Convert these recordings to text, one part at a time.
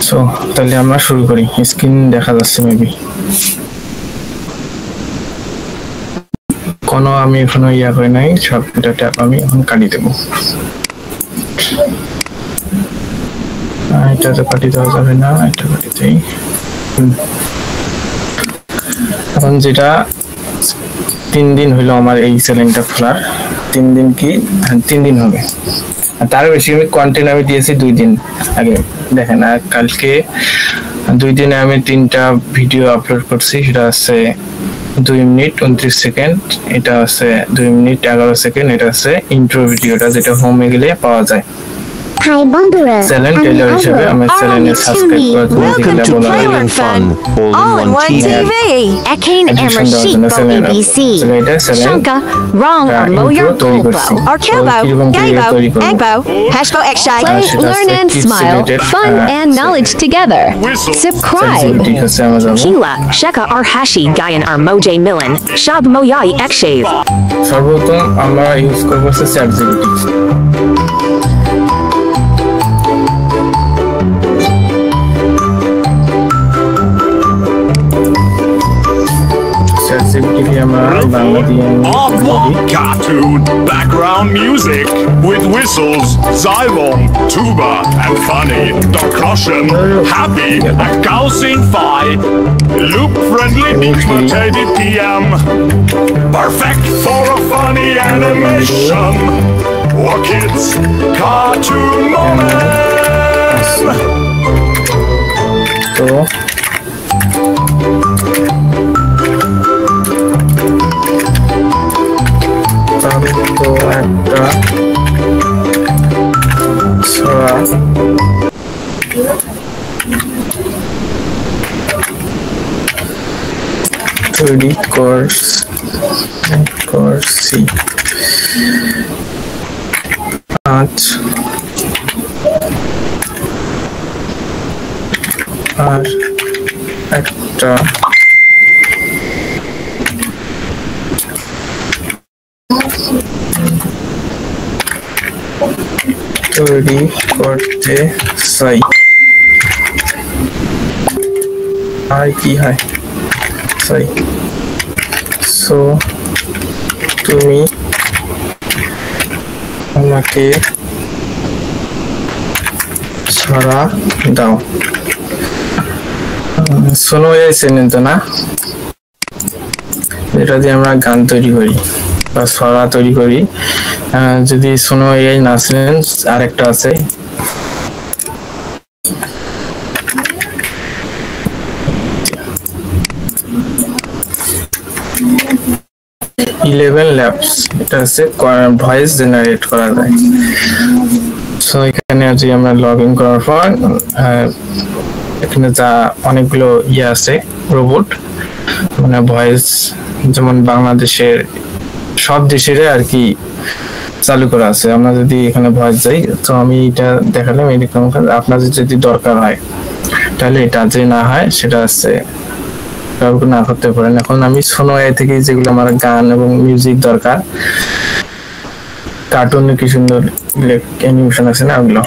So তাহলে আমরা শুরু করি। স্ক্রিন দেখা যাচ্ছে মেবি, কোনো আমি এখনো ইয়া করে নাই, সবটা ট্যাপ আমি এখন কাটি দেবো। এটা তো কাটি দেওয়া যাবে না, এটা কাটি দেই। এখন যেটা 3 দিন হইলো আমার এই চ্যানেলটা খোলার, 3 দিন কি 3 দিন হবে, তার বেশি আমি কন্টেন্ট আমি দিয়েছি 2 দিন আগে। দেখেন, আর কালকে 2 দিনে আমি 3টা ভিডিও আপলোড করছি, সেটা আছে 2 মিনিট 29 সেকেন্ড, এটা আছে 2 মিনিট 11 সেকেন্ড, এটা আছে ইন্ট্রো ভিডিওটা যেটা হোমে গেলে পাওয়া যায়। হাই বন্ধুরা, চ্যানেল টেইলার হিসেবে আমার চ্যানেলে সাবস্ক্রাইব করে দিলে বলা হয় Fun all in one TV. Ekin Emershik BBC. Shanka, Wrong or Moyor Kolbo. Or Kelbo, Gaybo, Egbo, Hashbo Ekshai. Learn and smile. Fun and knowledge together. Subscribe. Kila, Sheka or Hashi Gayan or Mojay Millen. Shab Moyai Ekshave. সর্বপ্রথম আমরা use করব ChatGPT। Cartoon background music with whistles, xylem, tuba, and funny. Percussion, happy, a gousing fight. Loop friendly, mutated PM. Perfect for a funny animation. Or kids, cartoon moment. So একটা ছড়া তৈরি করছি, আজ আর একটা তৈরি করতে চাই। আর কি হয় চাই? সো তুমি আমাকে ছড়া দাও। শোনো এই চেনেন তো না, এটা দিয়ে আমরা গান তৈরি করি বা ছড়া তৈরি করি। যদি শোনো এই না শুনেন, আরেকটা আছে Eleven Labs, এটা হচ্ছে ভয়েস জেনারেট করা যায়। সো এখানে আজ আমরা লগ ইন করার পর এখানে যা অনেকগুলো ইয়ে আছে রোবট, মানে ভয়েস, যেমন বাংলাদেশের সব দেশের আর কি চালু করা আছে। আমরা যদি এখানে ভয়েস যাই, তো আমি এটা দেখালাম এরকম, আপনাদের যদি দরকার হয় তাহলে এটা, যে না হয় সেটা আছে না করতে পারেন। এখন আমি শোনো এ থেকে যেগুলো আমার গান এবং মিউজিক দরকার, কার্টুনের কি সুন্দর অ্যানিমেশন আছে না, ওগুলো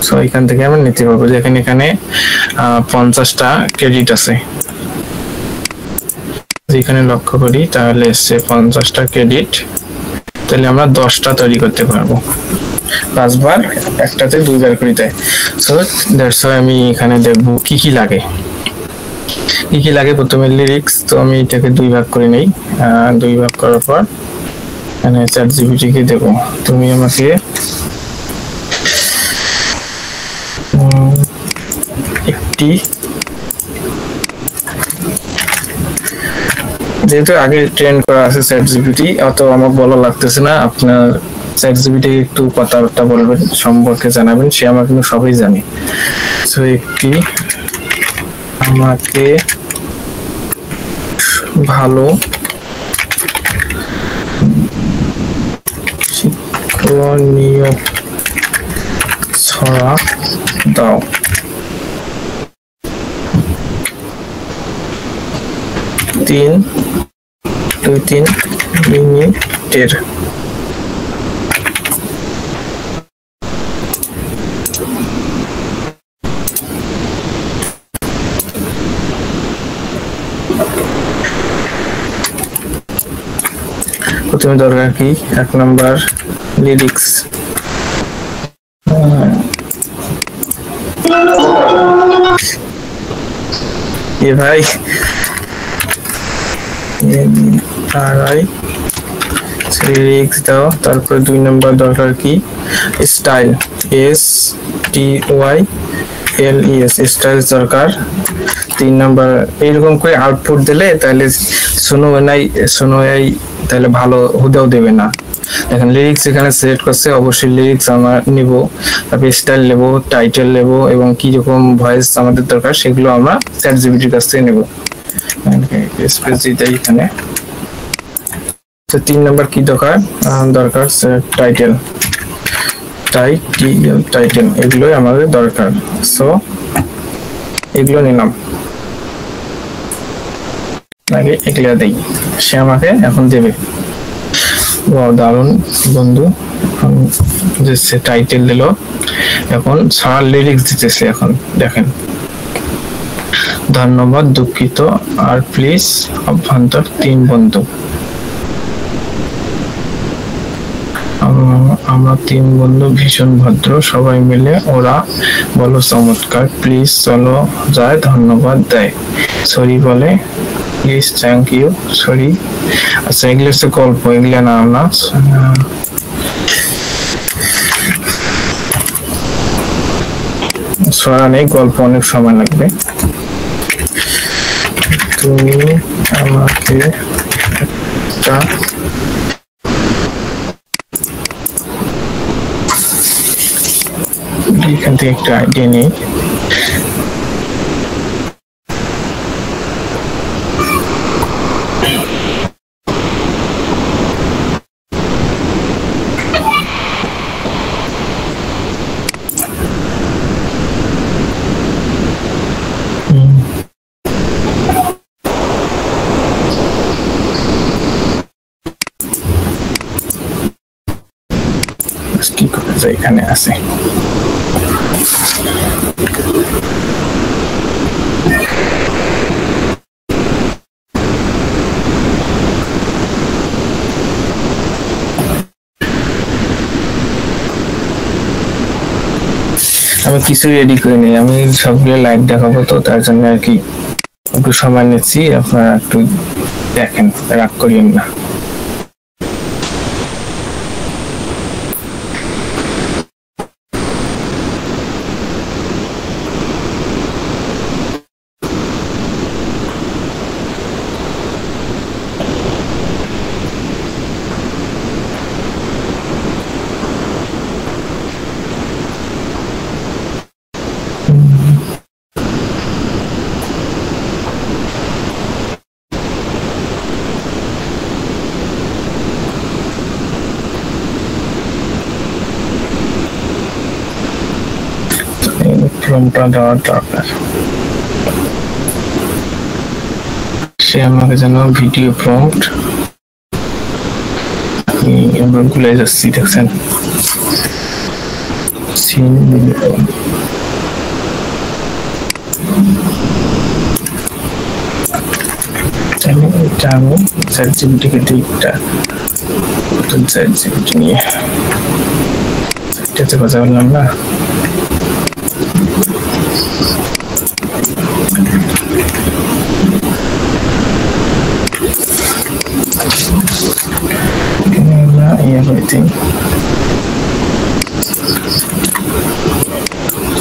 সো এখান থেকে আমরা নিতে পারবো। যেখানে এখানে 50টা ক্রেডিট আছে, যেখানে লক্ষ্য করি তাহলে এসছে 50টা ক্রেডিট, তাহলে আমরা 10টা তৈরি করতে পারবো। 5 বার, একটাতে 2 বার করে দেয়। সো দ্যাটস ওয়াই আমি এখানে দেখবো কি কি লাগে। প্রথমে লিরিক্স, তো আমি এটাকে 2 ভাগ করে নেই। 2 ভাগ করার পর এখানে ChatGPT কে দেবো, তুমি আমাকে একটি, যেহেতু আগে ট্রেন করা আছে ChatGPT, অত আমার বলা লাগতেছে না, আপনার ChatGPT একটু কথাবার্তা বলবেন, সম্পর্কে জানাবেন, সে আমার কিন্তু সবই জানে। সো একটি আমাকে ভালো শিক্ষণীয় ছড়া দাও। 2-3 মিনিটের। প্রথমে দরকার কি 1 নাম্বার লিরিক্স এ ভাই লিরিক্স দাও তারপর 2 নাম্বার দরকার কি স্টাইল STYLES স্টাইল দরকার 3 নাম্বার এরকম করে আউটপুট দিলে তাহলে শোনোই তাহলে ভালো হুদাও দেবে না এখন লিরিক্স এখানে সিলেক্ট করছে অবশ্যই লিরিক্স আমরা নিব তারপর স্টাইল নেব টাইটেল নেব এবং কি রকম ভয়েস আমাদের দরকার সেগুলো আমরা চ্যাটজিপিটির কাছ থেকে নেব স্পেস দিতে এখানে তো 3 নাম্বার কি দরকার টাইটেল এগুলোই আমাদের দরকার সো এগুলো নিলাম আগে এগুলো দেই সে আমাকে এখন দেবে দারুণ বন্ধু যে টাইটেল দিল এখন সারা লিরিক্স দিতেছে এখন দেখেন ধন্যবাদ দুঃখিত আর প্লিজ অভ্যন্তর 3 বন্ধু আমরা 3 বন্ধু ভীষণ ভদ্র সবাই মিলে ওরা বলো চমৎকার প্লিজ চলো যায় ধন্যবাদ দেয় সরি বলে প্লিজ থ্যাংক ইউ সরি আচ্ছা এগুলো হচ্ছে গল্প এগুলো না সরা নেই গল্প অনেক সময় লাগবে তুমি আমাকে একটা এখান থেকে একটা আইডিয়া নেই কি করে যায় এখানে আছে আমি কিছু রেডি করে নিই আমি সবগুলো লাইভ দেখাবো তো তার জন্য আর কি একটু সময় নিচ্ছি আপনারা একটু দেখেন রাগ করিয়েন না ফর্মটা দেওয়ার দরকার সে আমাকে যেন ভিডিও প্রম্পট আমরা ভুলে যাচ্ছি দেখছেন সিন এটা আমি চ্যাটজিপিটিকে দিই একটা নতুন চ্যাটজিপিটি নিয়ে এটাতে কথা বললাম না everything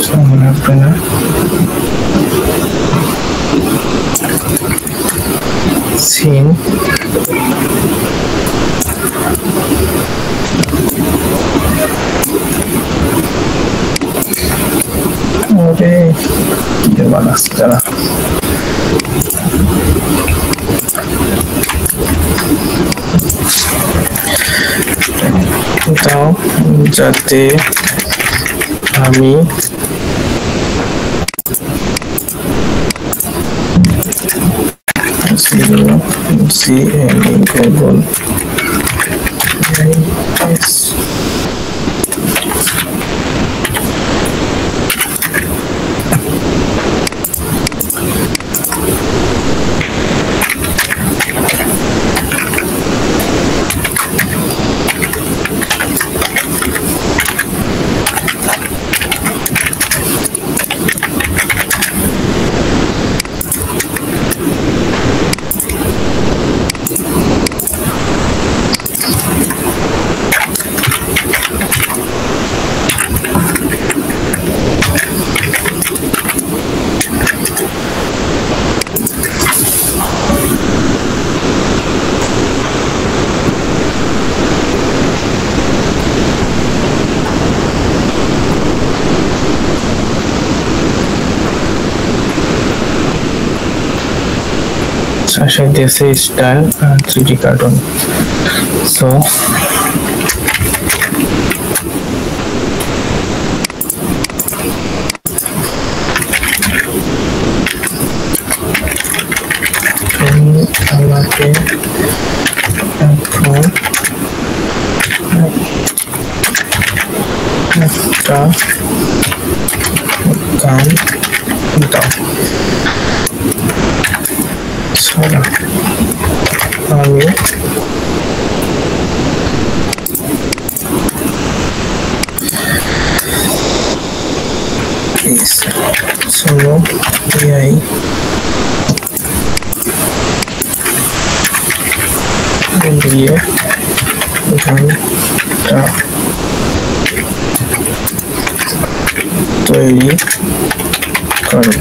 so I'm gonna scene okay gimana sekarang দাও যাতে আমি see any Google পাশে দিয়েছে স্টাইল 3D কার্টুন। সো আমাকে এখন একটা গান দাও। আমি চলো এআই দিয়ে গানটা তৈরি করব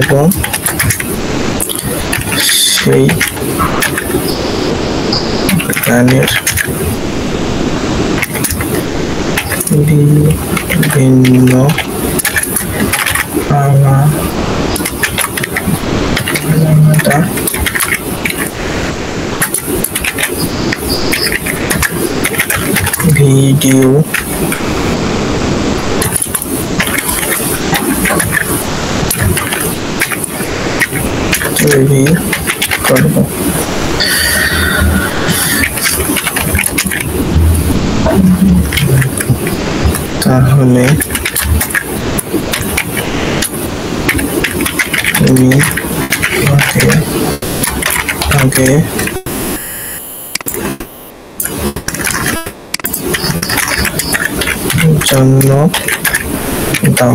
এবং সেই গানের বিভিন্ন আলাদা ভিডিও তৈরি করব। তাহলে তুমি আমাকে আগে জন্য দাও।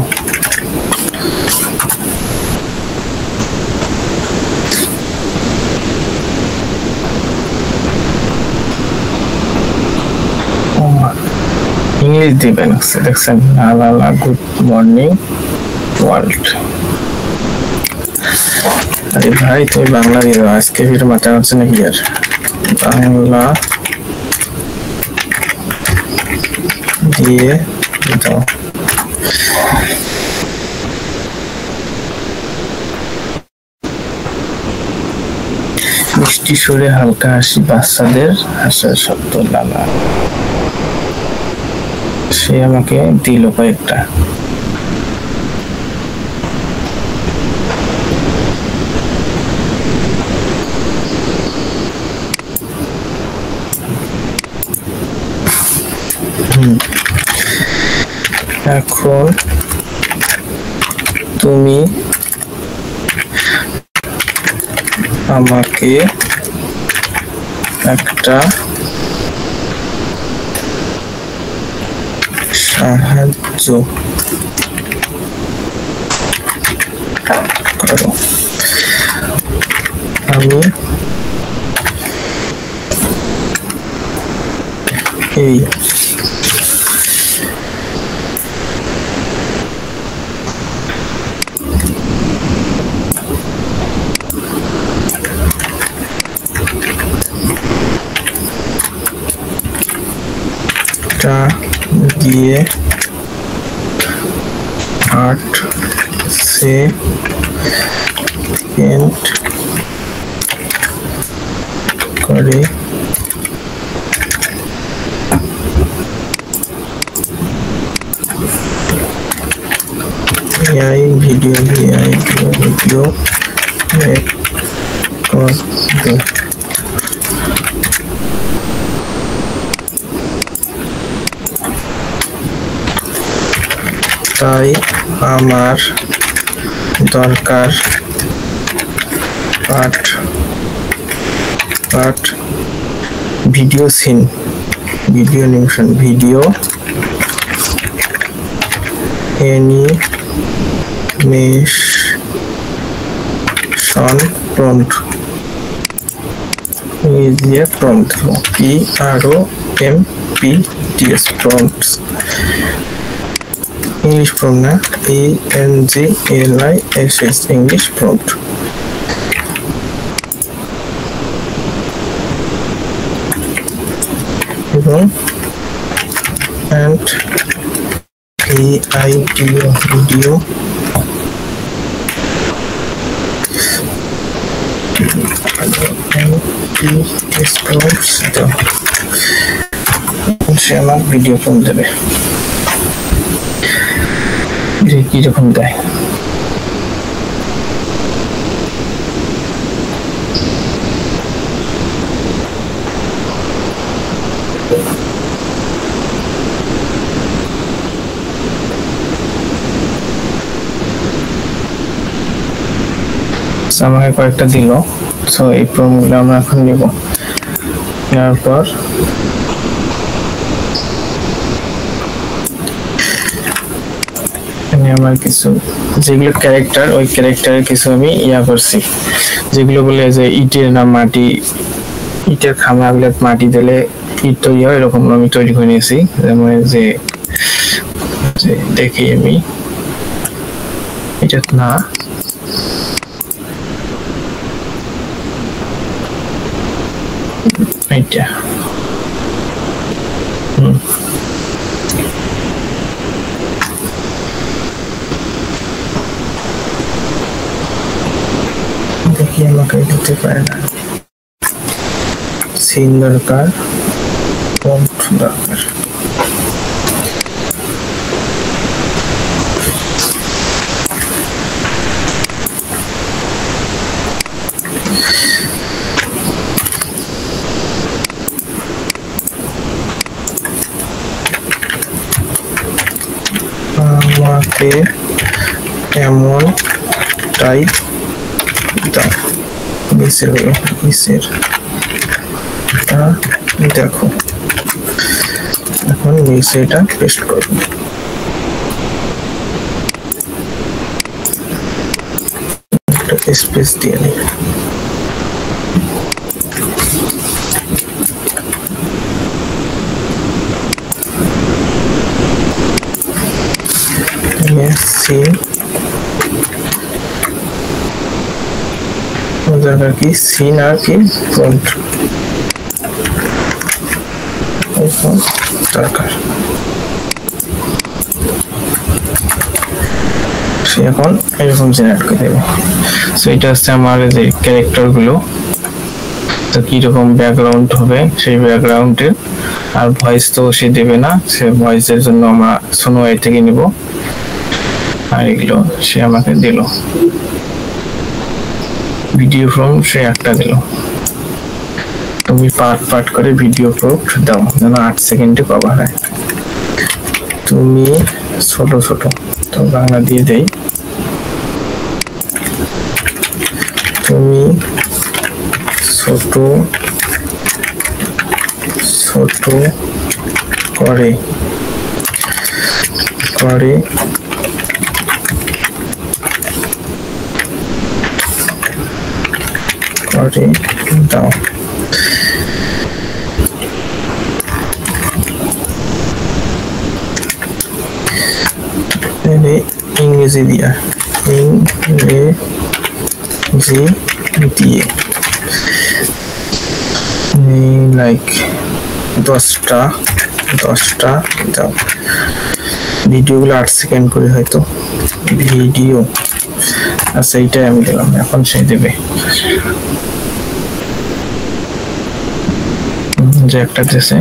ইংলিশ দিবেন দেখছেন। লালা গুড মর্নিং ওয়ার্ল্ড। আরে ভাই তুমি বাংলা দিয়ে দাও, আজকে ভিডিও মাথা হচ্ছে নাকি? আর বাংলা দিয়ে দাও। মিষ্টি সুরে হালকা হাসি, বাচ্চাদের হাসার শব্দ। লালা সে আমাকে দিল কয়েকটা। এখন তুমি আমাকে একটা সাহায্য করো। আমি এই দিয়ে 8 সেকেন্ড করে এআই ভিডিও করবে। তাই আমার দরকার part video scene, video animation, video animation prompt. দিয়ে prompt PROMPTS prompts. English prompt না, ENGLISH English prompt। এবং and VIDEO সে আমার ভিডিও ফোন দেবে কিরকম দেয় আমাকে কয়েকটা দিল সো এই প্রোমগুলো আমরা এখন নিব নেওয়ার পর আমার কিছু যেগুলো ক্যারেক্টার ওই ক্যারেক্টারের কিছু আমি করছি যেগুলো বলে যে ইটের না মাটি ইটের খামারগুলো মাটি দিলে ইট তৈরি হয় এরকম আমি তৈরি করে নিয়েছি যেমন যে দেখি আমি এটা না এটা দেখি আমাকে দিতে পারে না সিন দরকার ফন্ট দরকার আমাকে এমন টাইপ দাও নিচের দেখো এখন নিচে এটা পেস্ট করবো একটা স্পেস দিয়ে নিই সিন দরকার কি সিন আর কি ফন্ট দরকার সে এখন এরকম জেনারেট করে দেবে সো এটা হচ্ছে আমার যে ক্যারেক্টার গুলো তো কিরকম ব্যাকগ্রাউন্ড হবে সেই ব্যাকগ্রাউন্ডের আর ভয়েস তো সে দেবে না সে ভয়েসের জন্য আমরা সোনোয়াই থেকে নিব আর এগুলো সে আমাকে দিল ভিডিও ফ্রম সে একটা দিল তুমি পার্ট করে ভিডিও প্রুফ দাও যেন 8 সেকেন্ডে কভার হয় তুমি ছোট তো বাংলা দিয়ে দেই তুমি ছোট করে দাও ইংরেজি দিয়ে লাইক 10টা দাও ভিডিওগুলো 8 সেকেন্ড করে হয়তো ভিডিও আচ্ছা এইটাই আমি দিলাম এখন সে দেবে যে একটা দেশে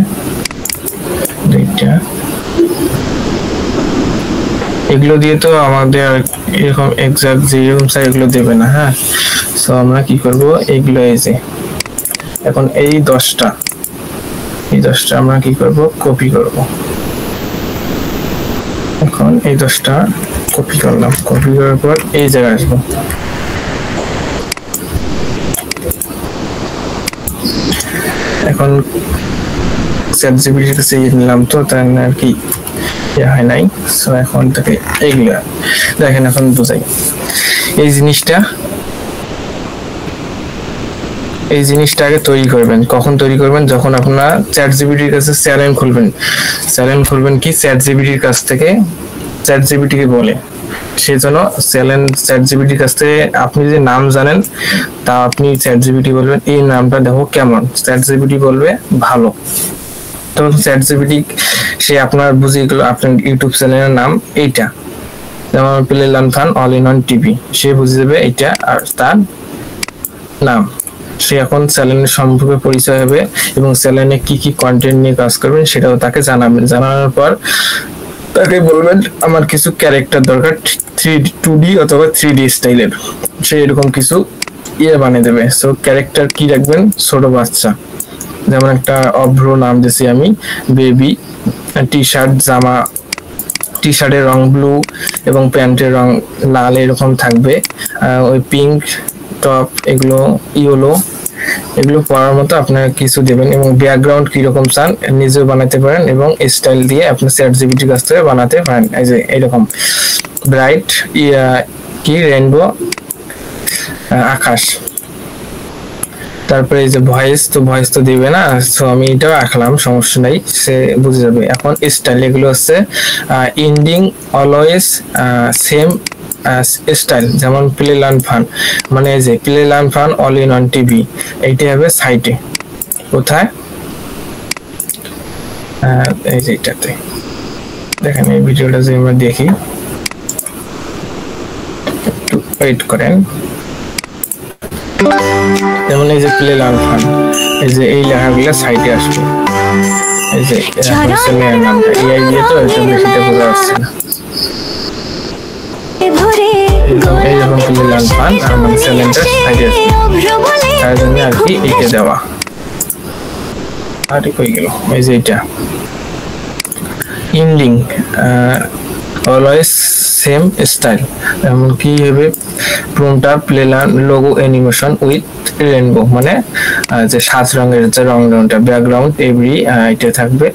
এইটা এগুলো দিয়ে তো আমাদের এরকম এক্সাক্ট যেরকম চাই এগুলো দেবে না হ্যাঁ সো আমরা কি করব এগুলো এই যে এখন এই 10টা আমরা কি করব কপি করব এখন এই 10টা কপি করলাম কপি করার পর এই জায়গায় আসবো এখন চ্যাটজিপিটির কাছে নিলাম তো তাই আর কি হয় নাই সো এখন থেকে এইগুলো দেখেন এখন বুঝাই এই জিনিসটাকে তৈরি করবেন কখন তৈরি করবেন যখন আপনারা চ্যাটজিপিটির কাছে চ্যানেল খুলবেন কি চ্যাটজিপিটির কাছ থেকে চ্যাটজিপিটিকে বলে সেজন্য চ্যাটজিপিটির কাছ থেকে আপনি যে নাম জানেন তা আপনি চ্যাটজিপিটি বলবেন এই নামটা দেখো কেমন চ্যাটজিপিটি বলবে ভালো তখন চ্যাটজিপিটি সে আপনার বুঝিয়ে গেল আপনার ইউটিউব চ্যানেলের নাম এইটা যেমন play learn fun all in one TV সে বুঝে যাবে এইটা আর তার নাম সে এখন স্যালেনের সম্পর্কে পরিচয় হবে এবং স্যালেনে কি কি কন্টেন্ট নিয়ে কাজ করবেন সেটাও তাকে জানাবেন। জানানোর পর তাকে বলবেন আমার কিছু ক্যারেক্টার দরকার 2D অথবা 3D স্টাইলের, সে এরকম কিছু বানিয়ে দেবে। সো ক্যারেক্টার কি রাখবেন? ছোট বাচ্চা, যেমন একটা অভ্র নাম দিয়েছি আমি, বেবি। টি শার্ট জামা, টি শার্টের রং ব্লু এবং প্যান্টের রং লাল এরকম থাকবে। ওই পিঙ্ক টপ, এগুলো ইয়েলো, এগুলো পরার মতো আপনারা কিছু দেবেন এবং ব্যাকগ্রাউন্ড কিরকম চান নিজেও বানাতে পারেন এবং স্টাইল দিয়ে আপনি ChatGPT কাছ থেকে বানাতে পারেন। এই যে এরকম ব্রাইট কি রেইনবো আকাশ। তারপরে এই যে ভয়েস তো দিবে না, সো আমি এটাও রাখলাম, সমস্যা নাই, সে বুঝে যাবে। এখন স্টাইল, এগুলো হচ্ছে এন্ডিং অলওয়েজ সেম স্টাইল, যেমন প্লে লার্ন ফান, মানে এই যে play learn fun all in one TV, এইটা হবে সাইটে। কোথায়? এই যে এটাতে দেখেন, এই ভিডিওটা যে আমরা দেখি, একটু ওয়েট করেন। যেমন এই যে প্লে লার্ন ফান, এই যে এই লেখাগুলো সাইটে আসবে। এই যে চ্যানেলের নামটা AI দিয়ে তো এটা বেশিটা বোঝা যাচ্ছে না। এই যখন প্লে লার্ন ফান আমার চ্যানেলটা সাইটে আসবে, তার জন্য আর কি এইটা দেওয়া। আর কই গেল? এই যে এটা ইন্ডিং অলওয়েজ সেম স্টাইল, এমন কি হবে? প্রোমটা play learn logo animation with rainbow, মানে যে 7 রঙের যে রংটা ব্যাকগ্রাউন্ড এভরি, এটা থাকবে।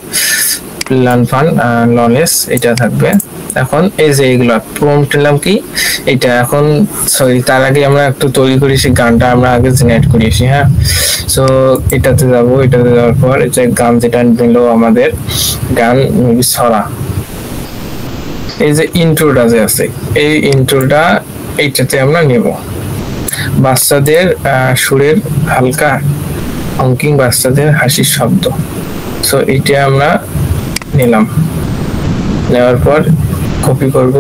প্লে লার্ন ফান লনেস, এটা থাকবে। এখন এই যে এইগুলো প্রম্পট নিলাম কি এটা, এখন সরি তার আগে আমরা একটু তৈরি করেছি গানটা, আমরা আগে জেনারেট করেছি। হ্যাঁ, সো এটাতে যাবো, এটাতে যাওয়ার পর এই যে গান যেটা নিল আমাদের গান ছড়া, এই যে ইন্ট্রোটা যে আছে, এই ইন্ট্রোটা এইটাতে আমরা নেব। বাচ্চাদের সুরের হালকা অঙ্কিং, বাচ্চাদের হাসির শব্দ, সো এইটা আমরা নিলাম। নেওয়ার পর কপি করব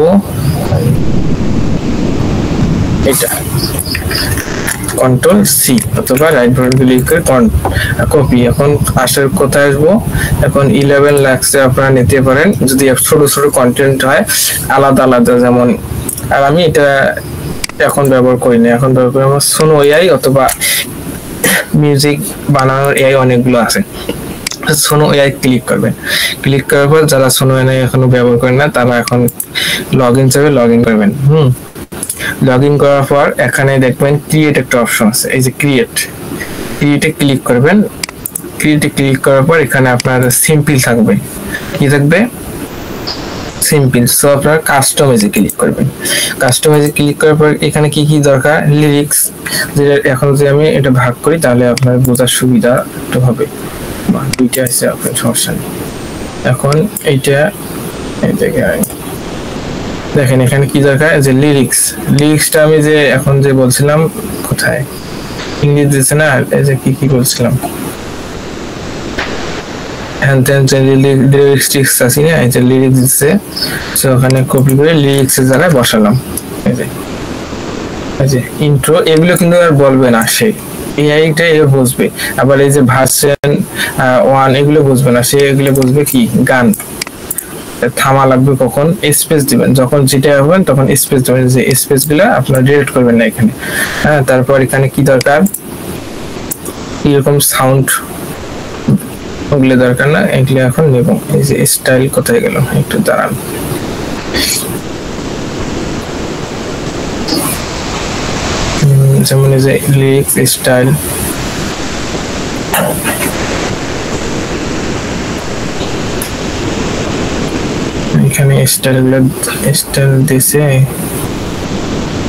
এটা, Ctrl+C অথবা রাইট বাটন ক্লিক করে কপি। এখন আসার কোথায় আসবো? এখন 11 লাখসে আপনারা নিতে পারেন যদি ছোট ছোট কন্টেন্ট হয় আলাদা আলাদা, যেমন আর আমি এটা এখন ব্যবহার করি না, এখন ব্যবহার করি আমার সোনো AI অথবা মিউজিক বানানোর AI অনেকগুলো আছে। সোনো AI ক্লিক করবেন, ক্লিক করার পর যারা সোনো AI এখনো ব্যবহার করেন না তারা এখন লগইন যাবে, লগইন করবেন। লগইন করার পর এখানে দেখবেন ক্রিয়েট একটা অপশন আছে, এই যে ক্রিয়েটে ক্লিক করবেন। ক্রিয়েটে ক্লিক করার পর এখানে আপনার সিম্পল থাকবে, কি থাকবে? সিম্পল। সো আপনারা কাস্টমাইজে ক্লিক করবেন। কাস্টমাইজে ক্লিক করার পর এখানে কি কি দরকার? লিরিক্স, যে এখন যে আমি এটা ভাগ করি তাহলে আপনার বোঝার সুবিধা একটু হবে। দুইটা আছে, আপনার সমস্যা নেই। এখন এইটা এই জায়গায় দেখেন এখানে কি দরকার, যে লিরিক্সটা আমি যে এখন যে বলছিলাম কোথায় ইংলিশ দিচ্ছে না, এই যে কি বলছিলাম লিরিক্স আছে না, এই যে লিরিক্স দিচ্ছে, সো ওখানে কপি করে লিরিক্সের জায়গায় বসালাম। এই যে ইন্ট্রো, এগুলো কিন্তু আর বলবে না, সে এআইটা এগুলো বুঝবে। আবার এই যে ভার্সন 1 এগুলো বুঝবে না, সে এগুলো বুঝবে কি গান। থামা লাগবে কখন? স্পেস দিবেন, যখন যেটা হবেন তখন স্পেস দিবেন, যে স্পেস গুলো আপনারা ডিলিট করবেন না এখানে। হ্যাঁ, তারপর এখানে কি দরকার? এরকম সাউন্ড, ওগুলো দরকার না, এগুলো এখন নেব। এই যে স্টাইল কোথায় গেল? একটু দাঁড়ান। যেমন এই যে লিরিক্স স্টাইল, এখানে স্টাইল দিছে,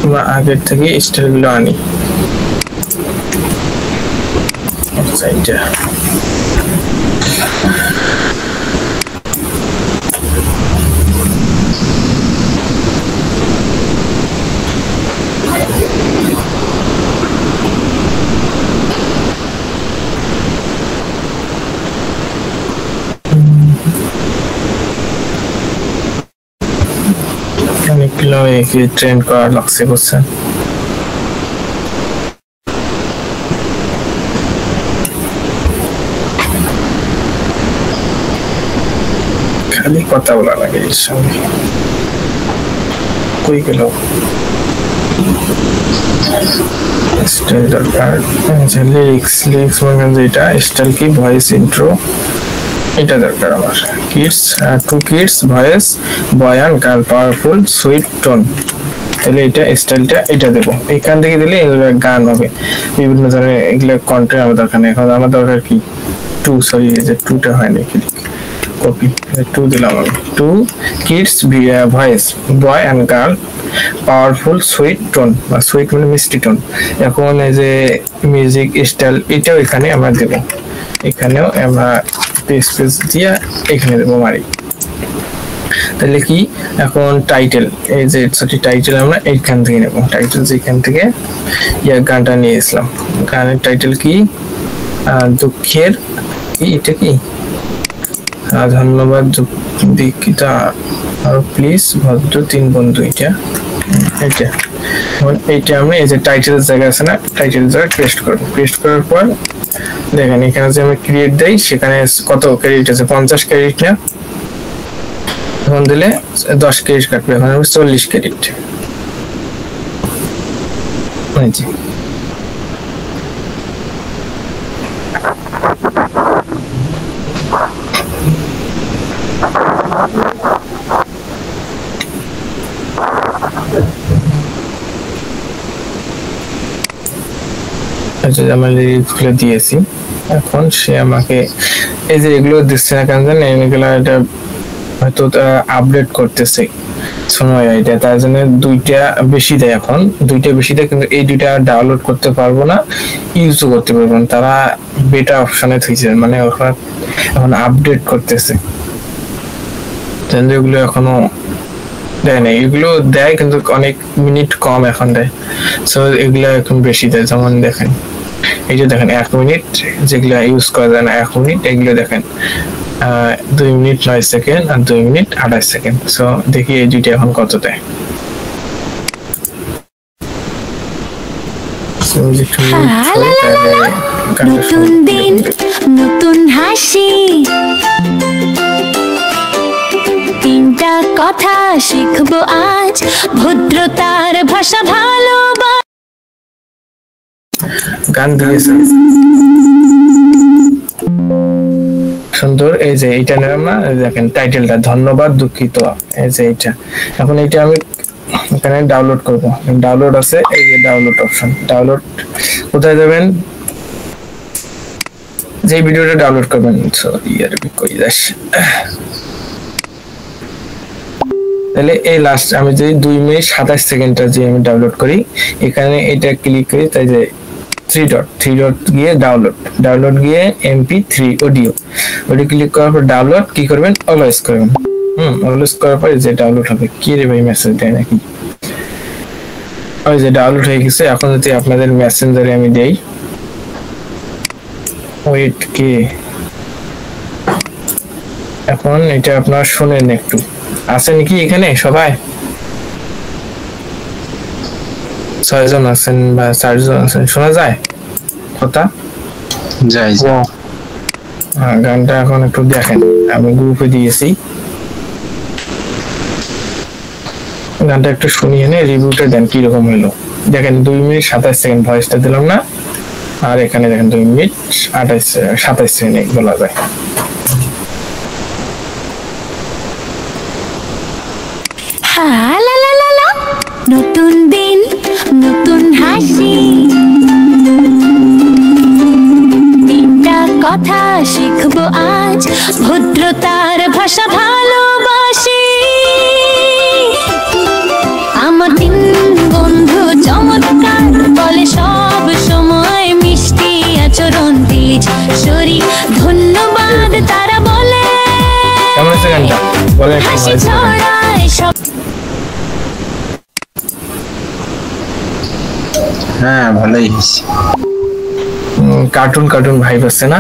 আমরা আগের থেকে স্টাইলগুলো আনি। আচ্ছা, এটা অনেকগুলো ট্রেন্ড করা লাগছে, বুঝছেন? খালি কথা বলা লাগে এর সঙ্গে কই গেল স্টাইল দরকার লিরিক্স মানে যেটা স্টাইল কি ভয়েস ইন্ট্রো এটা দরকার আমার kids to kids voice boy and girl powerful sweet tone তাহলে এটা স্টাইলটা এটা দেবো এখান থেকে দিলে এগুলো গান হবে বিভিন্ন ধরনের এগুলো কন্টেন্ট আমার দরকার নেই এখন আমার দরকার কি টু সরি এই যে টুটা হয়নি কপি টু দিলাম আমি to kids voice boy and girl powerful sweet tone বা সুইট মানে মিষ্টি টোন এখন এই যে মিউজিক স্টাইল এটাও এখানে আমরা দেবো এখানেও আমরা পেজ দিয়ে এখানে দেবো মারি তাহলে কি এখন টাইটেল এই যে সরি টাইটেল আমরা এইখান থেকে নেব টাইটেল যেখান থেকে ইয়া গানটা নিয়ে আসলাম গানের টাইটেল কি দুঃখের কি এটা কি ধন্যবাদ দীক্ষিতা আর প্লিজ ভদ্র তিন বন্ধু এটা এইটা আমরা এই যে টাইটেল জায়গা আছে না টাইটেল জায়গা পেস্ট করব পেস্ট করার পর দেখেন এখানে যে আমি ক্রিয়েট দেই সেখানে কত ক্রেডিট আছে 50 ক্রেডিট না এখন দিলে 10 ক্রেডিট কাটবে এখন 40 ক্রেডিট হয়েছে আমার লিরিক্সগুলো দিয়েছি এখন সে আমাকে এই যে এগুলো দিচ্ছে না কেন জানেন এগুলো এটা হয়তো আপডেট করতেছে সময় এটা তার জন্য দুইটা বেশি দেয় এখন দুইটা বেশি দেয় কিন্তু এই দুইটা ডাউনলোড করতে পারবো না ইউজও করতে পারবো না তারা বেটা অপশনে থইছে মানে এখন আপডেট করতেছে কিন্তু এগুলো এখনো দেয় না এগুলো দেয় কিন্তু অনেক মিনিট কম এখন দেয় সো এগুলো এখন বেশি দেয় যেমন দেখেন এই যে দেখেন 1 মিনিট যেগুলো ইউজ করা যায় না 1 মিনিট এগুলো দেখেন 2 মিনিট 9 সেকেন্ড আর 2 মিনিট 28 সেকেন্ড সো দেখি এই দুইটা এখন কত দেয় নতুন দিন নতুন হাসি তিনটা কথা শিখবো আজ ভদ্রতার ভাষা ভালোবাসা গান দিয়েছে সুন্দর এই যে এইটা নিলাম না দেখেন টাইটেলটা ধন্যবাদ দুঃখিত এই যে এইটা এখন এইটা আমি এখানে ডাউনলোড করব ডাউনলোড আছে এই যে ডাউনলোড অপশন ডাউনলোড কোথায় যাবেন যে ভিডিওটা ডাউনলোড করবেন সরি আর কই যাস তাহলে এই লাস্ট আমি যে 2 মিনিট 27 সেকেন্ডটা যে আমি ডাউনলোড করি এখানে এটা ক্লিক করি তাই যে 3 ডট গিয়ে ডাউনলোড গিয়ে mp3 অডিও ক্লিক করার পর ডাউনলোড কি করবেন অলওয়েজ করবেন অলওয়েজ করার পর যে ডাউনলোড হবে কি রে ভাই মেসেজ দেয় নাকি ওই যে ডাউনলোড হয়ে গেছে এখন যদি আপনাদের মেসেঞ্জারে আমি দেই ওয়েট কে এখন এটা আপনারা শুনেন একটু আছে নাকি এখানে সবাই 6 জন আছেন বা 4 জন আছেন শোনা যায় কথা যায় গানটা এখন একটু দেখেন আমি গ্রুপে দিয়েছি গানটা একটু শুনিয়ে নে রিভিউটা দেন কি রকম হলো দেখেন 2 মিনিট 27 সেকেন্ড ভয়েসটা দিলাম না আর এখানে দেখেন 2 মিনিট 27 সেকেন্ড বলা যায় নতুন দিন নতুন হাসি তিনটা কথা শিখবো আজ ভদ্রতার ভাষা ভালোবাসি আমার তিন বন্ধু চমৎকার বলে সব সময় মিষ্টি আচরণ তেজ শরী ধন্যবাদ তারা বলে কেমন আছে গানটা বলে হাসি ছড়ায় সব হ্যাঁ ভালোই কার্টুন ভাইব আছে না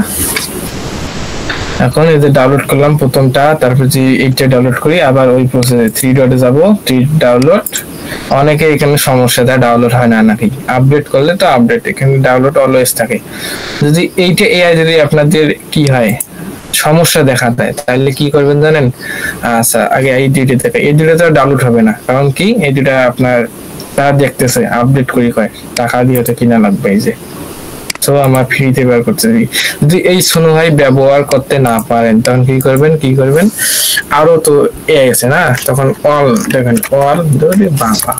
এখন এই যে ডাউনলোড করলাম প্রথমটা তারপর যে এইটা ডাউনলোড করি আবার ওই প্রসেসে 3 ডটে যাব 3 ডাউনলোড অনেকে এখানে সমস্যা দেয় ডাউনলোড হয় না নাকি আপডেট করলে তো আপডেট এখানে ডাউনলোড অলওয়েজ থাকে যদি এইটা এআই যদি আপনাদের কি হয় সমস্যা দেখা দেয় তাহলে কি করবেন জানেন? আচ্ছা আগে এই দুইটা দেখে, এই দুইটা তো ডাউনলোড হবে না, কারণ কি এই দুইটা আপনার তারা দেখতেছে আপডেট করি কয় টাকা দিয়ে তো কিনা লাগবে। এই যে তো আমার ফ্রিতে ব্যবহার করতেছি। যদি এই সোনো ভাই ব্যবহার করতে না পারেন তখন কি করবেন আরো তো এ আছে না, তখন অল দেখেন, অল ধরে বাবা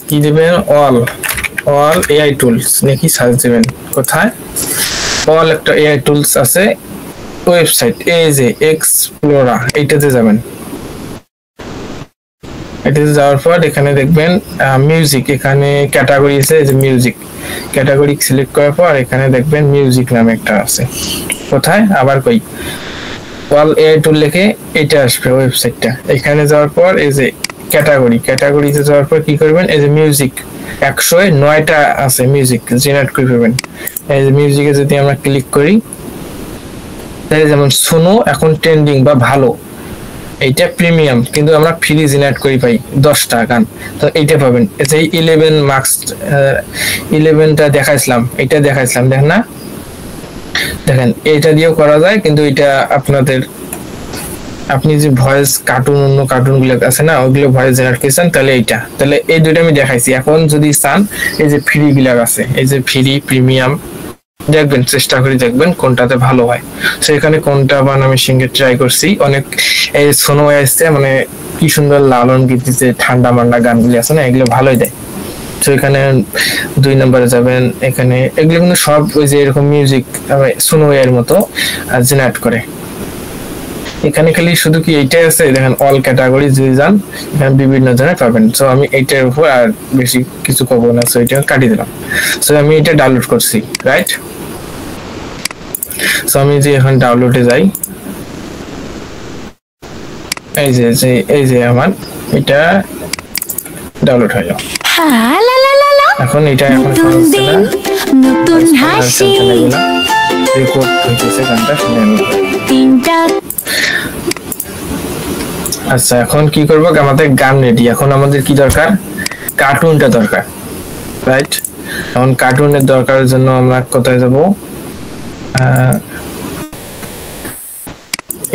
কি দেবেন, অল এআই টুলস নাকি সার্চ দেবেন। কোথায় অল একটা এআই টুলস আছে ওয়েবসাইট, এই যে এক্সপ্লোরা, এইটাতে যাবেন। এটাতে যাওয়ার পর এখানে দেখবেন মিউজিক, এখানে ক্যাটাগরি আছে, এই যে মিউজিক ক্যাটাগরি সিলেক্ট করার পর এখানে দেখবেন মিউজিক নামে একটা আছে। কোথায় আবার কই অল এআই টুল লিখে এটা আসবে ওয়েবসাইটটা। এখানে যাওয়ার পর এই যে ক্যাটাগরিতে যাওয়ার পর কি করবেন, এই যে মিউজিক 109টা আছে মিউজিক জেনারেট করে পাবেন। এই যে মিউজিকে যদি আমরা ক্লিক করি তাহলে যেমন সোনো এখন ট্রেন্ডিং বা ভালো, এইটা প্রিমিয়াম, কিন্তু আমরা ফ্রি জেনারেট করি পাই 10টা গান, তো এইটা পাবেন। এই 11 মার্কস 11টা দেখাইছিলাম, এটা দেখাইছিলাম দেখেন না, দেখেন এটা দিয়েও করা যায়, কিন্তু এটা আপনাদের আপনি যে ভয়েস কার্টুন অন্য কার্টুন গুলো আছে না ওগুলো ভয়েস জেনারেট করেছেন তাহলে এইটা, তাহলে এই দুইটা আমি দেখাইছি। এখন যদি চান এই যে ফ্রি গুলো আছে, এই যে ফ্রি প্রিমিয়াম দেখবেন, চেষ্টা করে দেখবেন কোনটাতে ভালো হয়। তো এখানে কোনটা বান আমি সিঙ্গে ট্রাই করছি, অনেক এই সোনো আসছে, মানে কি সুন্দর লালন গীত দিতে ঠান্ডা মান্ডা গানগুলি আছে না এগুলো ভালোই দেয়। তো এখানে 2 নম্বরে যাবেন, এখানে এগুলো কিন্তু সব ওই যে এরকম মিউজিক সোনো এর মতো জেনারেট করে। এখানে খালি শুধু কি এইটাই আছে দেখেন, অল ক্যাটাগরি যদি যান এখানে বিভিন্ন ধরনের পাবেন। তো আমি এইটার উপর আর বেশি কিছু করবো না, তো এটা কাটিয়ে দিলাম। তো আমি এটা ডাউনলোড করছি, রাইট? তো আমি যে এখন ডাউনলোডে যাই, এই যে আমার এটা ডাউনলোড হয়ে যাও। এখন এটা এখন নতুন হাসি রেকর্ড হইতেছে গানটা, শুনে নেব। আচ্ছা এখন কি করবো, আমাদের গান রেডি। এখন আমাদের কি দরকার, কার্টুনটা দরকার, রাইট? এখন কার্টুনের দরকারের জন্য আমরা কোথায় যাব,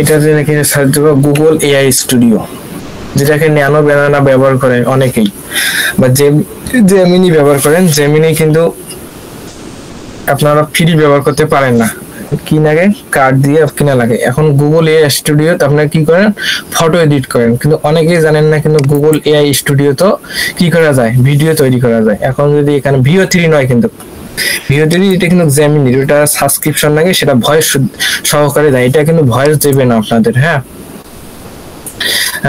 এটা যে নাকি সার্চ দেবো গুগল এআই স্টুডিও, যেটাকে ন্যানো ব্যানানা ব্যবহার করে অনেকেই, বা জেমিনি ব্যবহার করেন। জেমিনি কিন্তু আপনারা ফ্রি ব্যবহার করতে পারেন না, কি লাগে কার্ড দিয়ে কিনা লাগে। এখন গুগল এআই স্টুডিওতে আপনারা কি করেন, ফটো এডিট করেন, কিন্তু অনেকেই জানেন না কিন্তু গুগল এআই স্টুডিও তো কি করা যায়, ভিডিও তৈরি করা যায়। এখন যদি এখানে VO3 নয়, কিন্তু VO3 এটা কিন্তু জেমিনি, ওটা সাবস্ক্রিপশন লাগে, সেটা ভয়েস সহকারে দেয়, এটা কিন্তু ভয়েস দেবে না আপনাদের। হ্যাঁ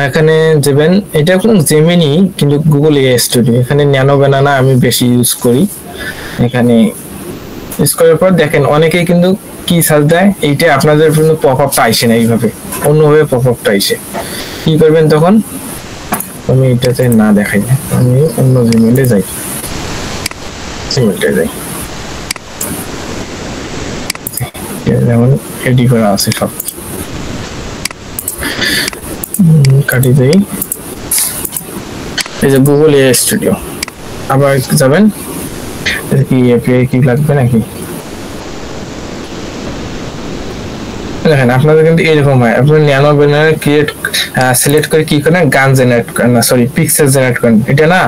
এখানে দেবেন, এটা কোনো জেমিনি কিন্তু গুগল এআই স্টুডিও। এখানে ন্যানো ব্যানানা আমি বেশি ইউজ করি। এখানে ইউজ করার পর দেখেন অনেকেই কিন্তু কি সার্চ দেয়, এইটা আপনাদের কিন্তু পপআপটা আইসে না, এইভাবে অন্যভাবে পপআপটা আইসে। কি করবেন তখন, আমি এটাতে না দেখাই, আমি অন্য জিমেইলে যাই, যেমন রেডি করা আছে সব, কাটি দেই। এই যে গুগল এআই স্টুডিও, আবার যাবেন, কি এপিআই কি লাগবে নাকি দেখেন আপনাদের কিন্তু এরকম হয়। আপনি ন্যানো ব্যানার ক্রিয়েট সিলেক্ট করে কি করেন, গান জেনারেট করেন না, সরি পিক্সেল জেনারেট করেন, এটা না।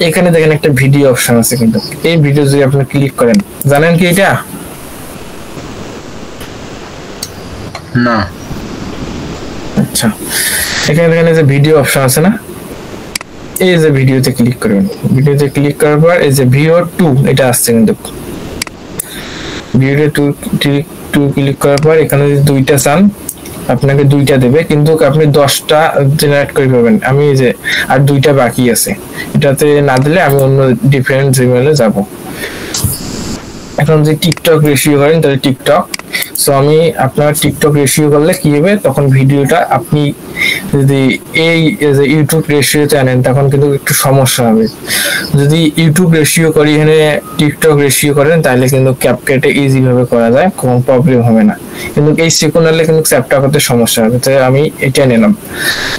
এখানে দেখেন একটা ভিডিও অপশন আছে, কিন্তু এই ভিডিও যদি আপনি ক্লিক করেন, জানেন কি এটা না? আচ্ছা এখানে দেখেন যে ভিডিও অপশন আছে না, এই যে ভিডিওতে ক্লিক করবেন। ভিডিওতে ক্লিক করার পর এই যে VO2 এটা আসছে, কিন্তু ভিডিও 2 ক্লিক করার পর এখানে যদি 2টা চান আপনাকে 2টা দেবে, কিন্তু আপনি 10টা জেনারেট করে পাবেন। আমি এই যে আর 2টা বাকি আছে, এটাতে না দিলে আমি অন্য ডিফারেন্ট জিমেইলে যাব। এখন যদি টিকটক রেশিও করেন তাহলে টিকটক, সো আমি আপনার টিকটক রেশিও করলে কি হবে, তখন ভিডিওটা আপনি যদি এই যে ইউটিউব রেশিওতে আনেন তখন কিন্তু একটু সমস্যা হবে। যদি ইউটিউব রেশিও করি এখানে টিকটক রেশিও করেন তাহলে কিন্তু ক্যাপকাটে ইজি ভাবে করা যায়, কোনো প্রবলেম হবে না। কিন্তু এই সেকেন্ডালে কিন্তু চ্যাপটা করতে সমস্যা হবে, তাই আমি এটা নিলাম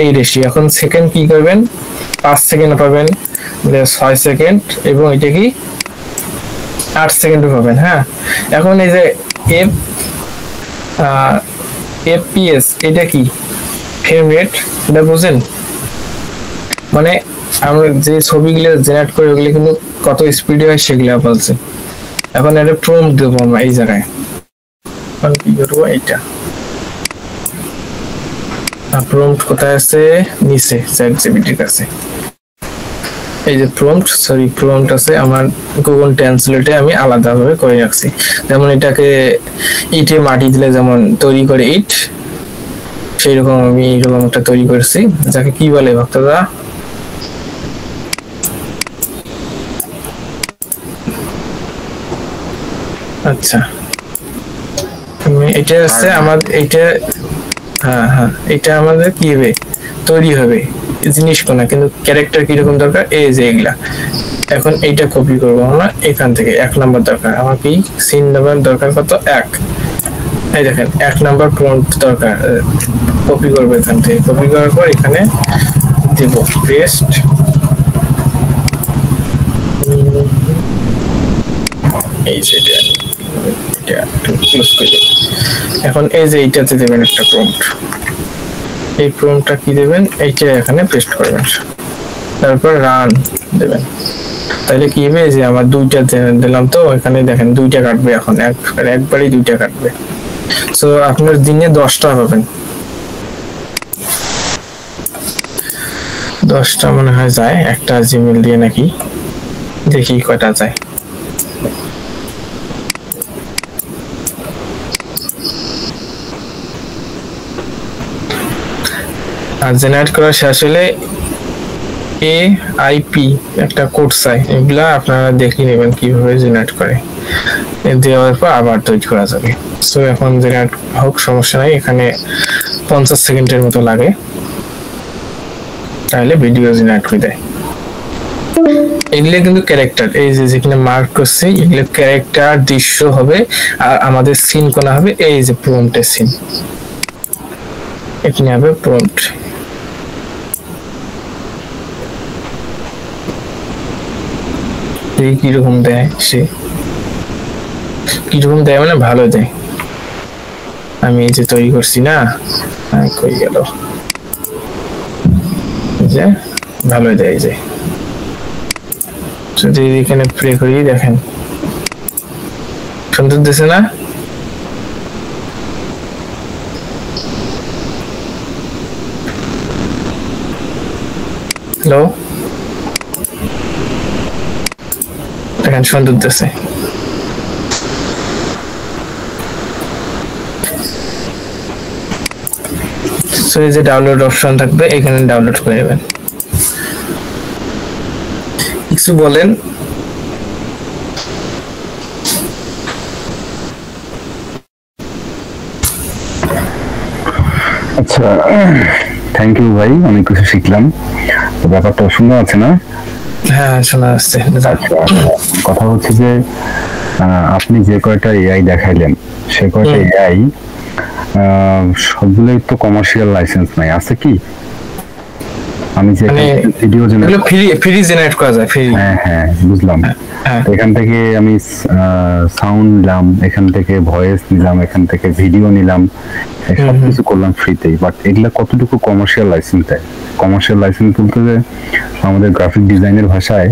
এই রেশিও। এখন সেকেন্ড কি করবেন, 5 সেকেন্ড পাবেন, 6 সেকেন্ড এবং এটা কি 8 সেকেন্ড পাবেন। হ্যাঁ এখন এই যে FPS এটা কি ফ্রেম রেট এটা বুঝেন মানে আমরা যে ছবিগুলো জেনারেট করি ওগুলো কিন্তু কত স্পিডে হয় সেগুলো বলছে এখন এটা প্রম্পট দেবো আমরা এই জায়গায় এখন কি করবো এইটা প্রম্পট কোথায় আছে নিচে চ্যাটজিপিটির কাছে এই যে প্রম্পট আছে আমার গুগল ট্রান্সলেটে আমি আলাদাভাবে করে রাখছি যেমন এটাকে ইটে মাটি দিলে যেমন তৈরি করে ইট সেই রকম আমি এরকম একটা তৈরি করেছি যাকে কি বলে ভক্তদা আচ্ছা এটা আছে আমাদের এটা হ্যাঁ এটা আমাদের কি হবে তৈরি হবে জিনিস কোনা কিন্তু ক্যারেক্টার কি রকম দরকার এই যে এগুলা এখন এইটা কপি করব আমরা এখান থেকে 1 নাম্বার দরকার আমার কি সিন নাম্বার দরকার কত 1 এই দেখেন 1 নাম্বার প্রম্পট দরকার কপি করব এখান থেকে কপি করার পর এখানে দেব পেস্ট এই সেটা ক্লোজ করে এখন এই যে এইটাতে দেবেন একটা প্রম্পট এই প্রম্পটটা কি দেবেন এইটা এখানে পেস্ট করবেন তারপর রান দেবেন তাহলে কি হবে যে আমার দুইটা দিলাম তো এখানে দেখেন দুইটা কাটবে এখন একবারই দুইটা কাটবে সো আপনার দিনে 10টা পাবেন 10টা মনে হয় যায় একটা জিমেল দিয়ে নাকি দেখি কয়টা যায় আর জেনারেট করা শেষ হলে AIP একটা কোড চাই এগুলা আপনারা দেখে নেবেন কিভাবে জেনারেট করে দেওয়ার পর আবার তৈরি করা যাবে সো এখন জেনারেট হোক সমস্যা নাই এখানে 50 সেকেন্ডের মতো লাগে তাহলে ভিডিও জেনারেট হয়ে যায় এগুলো কিন্তু ক্যারেক্টার এই যে যেখানে মার্ক করছে এগুলো ক্যারেক্টার দৃশ্য হবে আর আমাদের সিন কোনা হবে এই যে প্রম্পটের সিন এখানে হবে প্রম্পট কিরকম দেয় সে কিরকম দেয় মানে ভালো দেয় আমি এই যে তৈরি করছি না কই গেল যে ভালো দেয় যে যদি এখানে প্লে করি দেখেন সুন্দর দিছে না হ্যালো দেখেন সুন্দর দিছে সো এই যে ডাউনলোড অপশন থাকবে এখানে ডাউনলোড করে নেবেন কিছু বলেন আচ্ছা থ্যাংক ইউ ভাই আমি কিছু শিখলাম ব্যাপারটা সুন্দর আছে না হ্যাঁ শোনা যাচ্ছে কথা হচ্ছে যে আপনি যে কয়টা এআই দেখাইলেন সে কয়টা এআই সবগুলোই তো কমার্শিয়াল লাইসেন্স নাই আছে কি আমি যে ভিডিও ফ্রি জেনারেট করা যায় ফ্রি হ্যাঁ বুঝলাম এখান থেকে আমি সাউন্ড নিলাম এখান থেকে ভয়েস নিলাম এখান থেকে ভিডিও নিলাম সব কিছু করলাম ফ্রিতেই বাট এগুলা কতটুকু কমার্শিয়াল লাইসেন্স দেয় কমার্শিয়াল লাইসেন্স বলতে যে আমাদের গ্রাফিক ডিজাইনের ভাষায়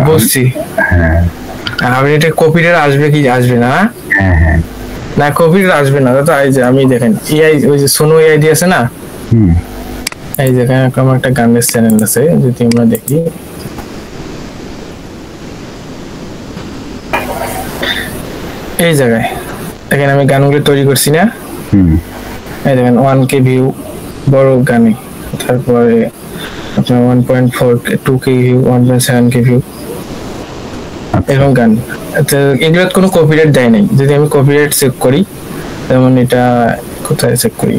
বুঝছি হ্যাঁ আমি এটা কপিরাইট আসবে কি আসবে না হ্যাঁ না কপিরাইট আসবে না দাদা এই যে আমি দেখেন এআই ওই যে সোনো এআই দিয়েছে না এই যে আমার একটা গানের চ্যানেল আছে যদি আমরা দেখি এই জায়গায় দেখেন আমি গানগুলো তৈরি করছি না এই দেখেন 1K ভিউ বড় গানে তারপরে আপনার 1.4 2K ভিউ 1.7K ভিউ এরকম গান এগুলো কোনো কপিরাইট দেয় নাই যদি আমি কপিরাইট চেক করি যেমন এটা কোথায় চেক করি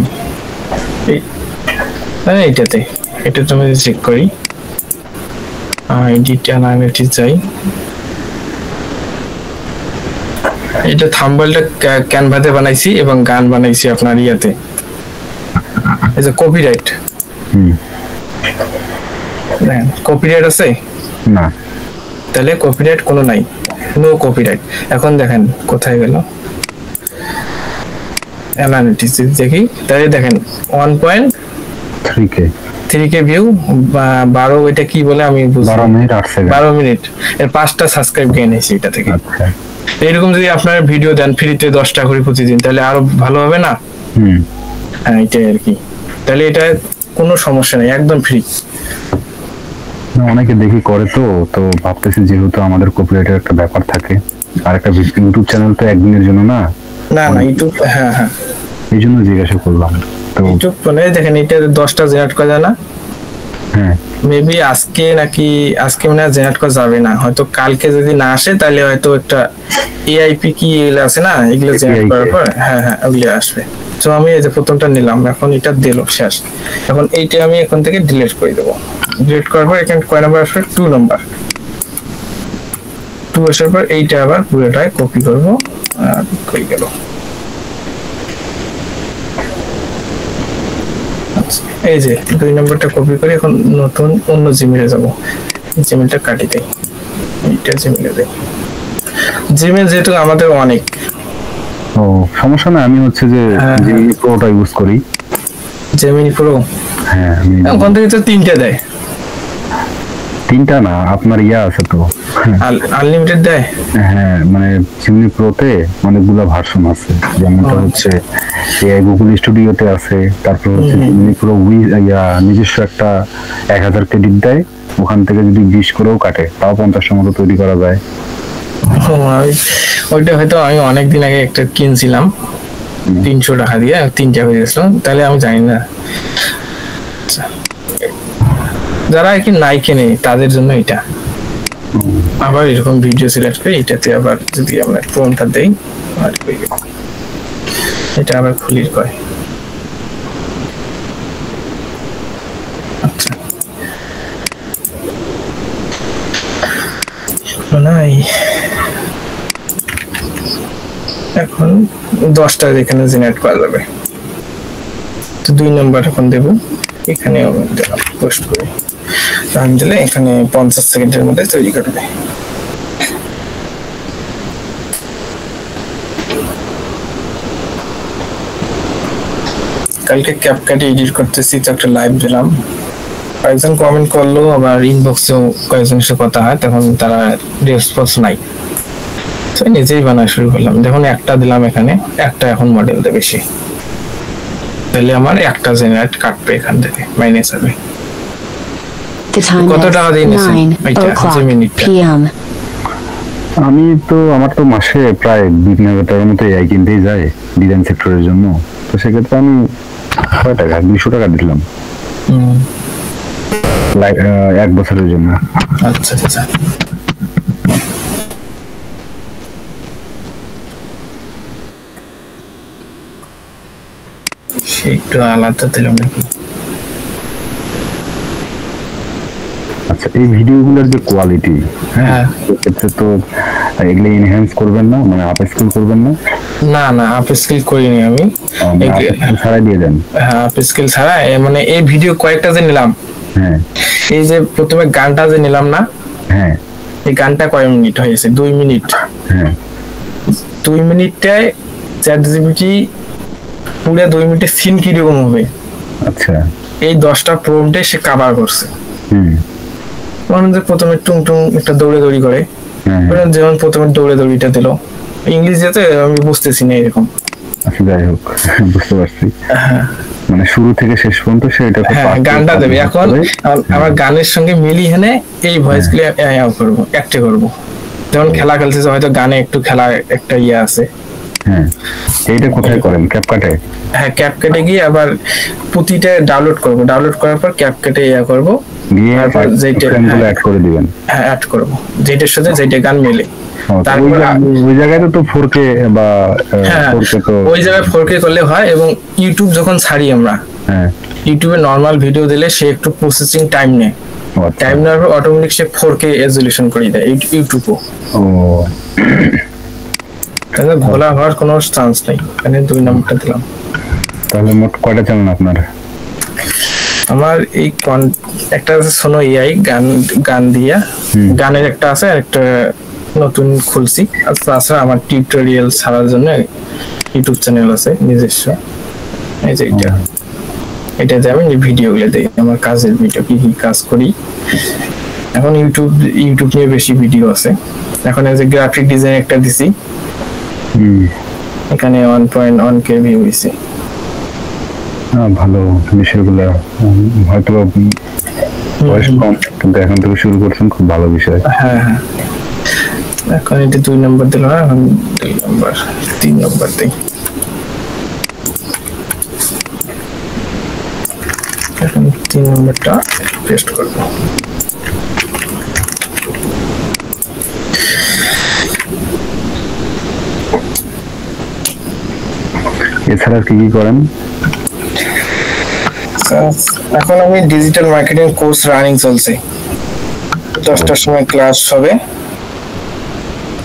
এইটাতে আমি চেক করি এডিট অ্যানালিটিস যাই এটা থাম্বনেলটা ক্যানভাতে বানাইছি এবং গান বানাইছি আপনার ইয়াতে এই যে কপিরাইট কপিরাইট আছে না তাহলে কপিরাইট কোনো নাই নো কপিরাইট এখন দেখেন কোথায় গেল অ্যানালিটিক্স দেখি, তাহলে দেখেন 1.3k ভিউ, 12 এটা কি বলে আমি বুঝি, 12 মিনিট এর 5টা সাবস্ক্রাইব গেইন হয়েছে এটা থেকে। এরকম যদি আপনারা ভিডিও দেন ফ্রিতে 10 টাকা করে প্রতিদিন, তাহলে আরো ভালো হবে না? হ্যাঁ, এটাই আর কি। তাহলে এটা কোনো সমস্যা নেই, একদম ফ্রি। অনেকে দেখি করে, তো ভাবতেছি যেহেতু আমাদের কপিরাইটের একটা ব্যাপার থাকে, আর একটা ইউটিউব চ্যানেল তো একদিনের জন্য না ইউটিউব, হ্যাঁ এই জন্য জিজ্ঞাসা করলাম। তো ইউটিউব মানে দেখেন এটা 10টা জেনারেট করা যায় না? হ্যাঁ, মেবি আজকে মানে জেনারেট করা যাবে না, হয়তো কালকে যদি না আসে তাহলে হয়তো একটা এআইপি কি এগুলো আছে না, এগুলো জেনারেট করার পর হ্যাঁ ওগুলো আসবে। তো আমি এই যে প্রথমটা নিলাম, এখন এটা দিল শেষ, এখন এইটা আমি এখন থেকে ডিলিট করে দেবো। ডিলিট করার পর এখানে কয় নাম্বার আসবে? 2 নাম্বার। 2 আসার পর এইটা আবার পুরোটাই কপি করবো, আর কই গেল, এই যে 2 নম্বরটা কপি করে এখন নতুন অন্য জিমেলে যাবো। জিমেলটা কাটি দেই, এইটা জিমেলে দেই। জিমেল যেহেতু আমাদের অনেক, সমস্যা না, আমি হচ্ছে যে জেমিনি প্রোটা ইউজ করি। জেমিনি প্রো, হ্যাঁ ওখান থেকে তো 3টা দেয়। 3টা না, আপনার ইয়া আছে তো, আনলিমিটেড দেয়। হ্যাঁ, মানে জেমিনি প্রোতে অনেকগুলো ভার্সন আছে, যেমনটা হচ্ছে এআই গুগল স্টুডিওতে আছে, তারপর হচ্ছে জেমিনি প্রো নিজস্ব একটা 1000 ক্রেডিট দেয়, ওখান থেকে যদি 20 করেও কাটে তাও 50টার মতো তৈরি করা যায়। ওইটা হয়তো আমি অনেকদিন আগে একটা কিনছিলাম 300 টাকা দিয়ে, 3টা হয়ে গেছিল, তাহলে আমি জানি না। যারা কি নাই কেনে তাদের জন্য এটা। আবার এরকম ভিডিও সিলেক্ট করে এটাতে আবার যদি আমরা ফোনটা দেই, আর এটা আবার খুলির কয়। আচ্ছা, নাই এখন 10টা এখানে জেনারেট করা যাবে। তো 2 নাম্বার এখন দেব, এখানে পোস্ট করে টাইম দিলে এখানে 50 সেকেন্ডের মধ্যে তৈরি করবে। কালকে ক্যাপকাটে এডিট করতেছি, তো একটা লাইভ দিলাম, কয়েকজন কমেন্ট করলো, আবার ইনবক্সেও কয়েকজনের সাথে কথা হয়, তখন তারা রেসপন্স নাই, তো নিজেই বানানো শুরু করলাম। দেখুন একটা দিলাম এখানে, একটা এখন মডেল দেবে বেশি, তাহলে আমার একটা জেনারেট কাটবে এখান থেকে, মাইনাস হবে। কত টাকা দিয়ে নিয়েছেন এটা মিনিটটা? আমার তো মাসে প্রায় 20,000 টাকার মতো এআই কিনতেই যায় ডিজাইন সেক্টরের জন্য, তো সেক্ষেত্রে আমি কয় টাকা 200 টাকা দিলাম 1 বছরের জন্য। আচ্ছা আচ্ছা, একটু আলাদা দিলাম নাকি? আচ্ছা, এই ভিডিওগুলোর যে কোয়ালিটি, হ্যাঁ সেক্ষেত্রে তো এগুলো এনহ্যান্স করবেন না, মানে আপ স্কেল করবেন না? না আপ স্কেল করিনি আমি, ছাড়াই দিয়ে দেন। হ্যাঁ, আপ স্কেল ছাড়া, মানে এই ভিডিও কয়েকটা যে নিলাম, হ্যাঁ এই যে প্রথমে গানটা যে নিলাম না, হ্যাঁ এই গানটা কয় মিনিট হয়েছে? 2 মিনিট। হ্যাঁ, 2 মিনিটটায় চ্যাটজিপিটি পুরো 2 মিনিটের সিন কিরকম হবে, আচ্ছা, এই 10টা প্রম্পটে সে কভার করছে। মনে যে প্রথমে টুং টুং একটা দৌড়ি করে, যেমন প্রথমে দৌড়িটা দিল, ইংলিশে আমি বুঝতেছি না এরকম। আচ্ছা, যাই হোক, বুঝতে পারছি। মানে শুরু থেকে শেষ পর্যন্ত সেটা গানটা দেবে। এখন আমার গানের সঙ্গে মিলিয়ে এনে এই ভয়েস গুলো করবো, অ্যাক্ট করবো। যেমন খেলা খেলতেছে, হয়তো গানে একটু খেলা একটা ইয়ে আছে। হ্যাঁ, এইটা কোথায় করেন? ক্যাপকাটে? হ্যাঁ, ক্যাপকাটে গিয়ে আবার প্রতিটা ডাউনলোড করবো, ডাউনলোড করার পর ক্যাপকাটে করবো, তারপর যেটা অ্যাড করে দিবেন। হ্যাঁ, অ্যাড করবো যেটার সাথে যেটা গান মেলে। ওই জায়গায় তো 4K বা 4K, তো ওই জায়গায় 4K করলে হয়। এবং ইউটিউব যখন ছাড়ি আমরা, ইউটিউবে নরমাল ভিডিও দিলে সে একটু প্রসেসিং টাইম নেয়, টাইম নেওয়ার পর অটোমেটিক সে 4K রেজোলিউশন করে দেয় ইউটিউবও। তাহলে ভোলা হওয়ার কোনো চান্স নেই। এখানে 2 নম্বরটা দিলাম। তাহলে মোট কয়টা চ্যানেল আপনার? আমার এই একটা আছে সোনো এআই গান দিয়া, গানের একটা আছে, আর একটা নতুন খুলছি। আর তাছাড়া আমার টিউটোরিয়াল ছাড়ার জন্য ইউটিউব চ্যানেল আছে নিজস্ব, এই যে এটাতে আমি ভিডিওগুলো দিই, আমার কাজের ভিডিও, কি কি কাজ করি। এখন ইউটিউব নিয়ে বেশি ভিডিও আছে। এখন এই যে গ্রাফিক ডিজাইন একটা দিছি, এখানে 1.1k ভিউ হইছে। ভালো বিষয়গুলো, হয়তো বয়স কম কিন্তু এখন থেকে শুরু করছেন, খুব ভালো বিষয়। হ্যাঁ হ্যাঁ, এখন এটা 2 নম্বর দিল না, এখন 2 নম্বর 3 নম্বর দিই। এখন 3 নম্বরটা পেস্ট করব। এছাড়া কি কি করেন? এখন আমি ডিজিটাল মার্কেটিং কোর্স রানিং চলছে, 10টার সময় ক্লাস হবে।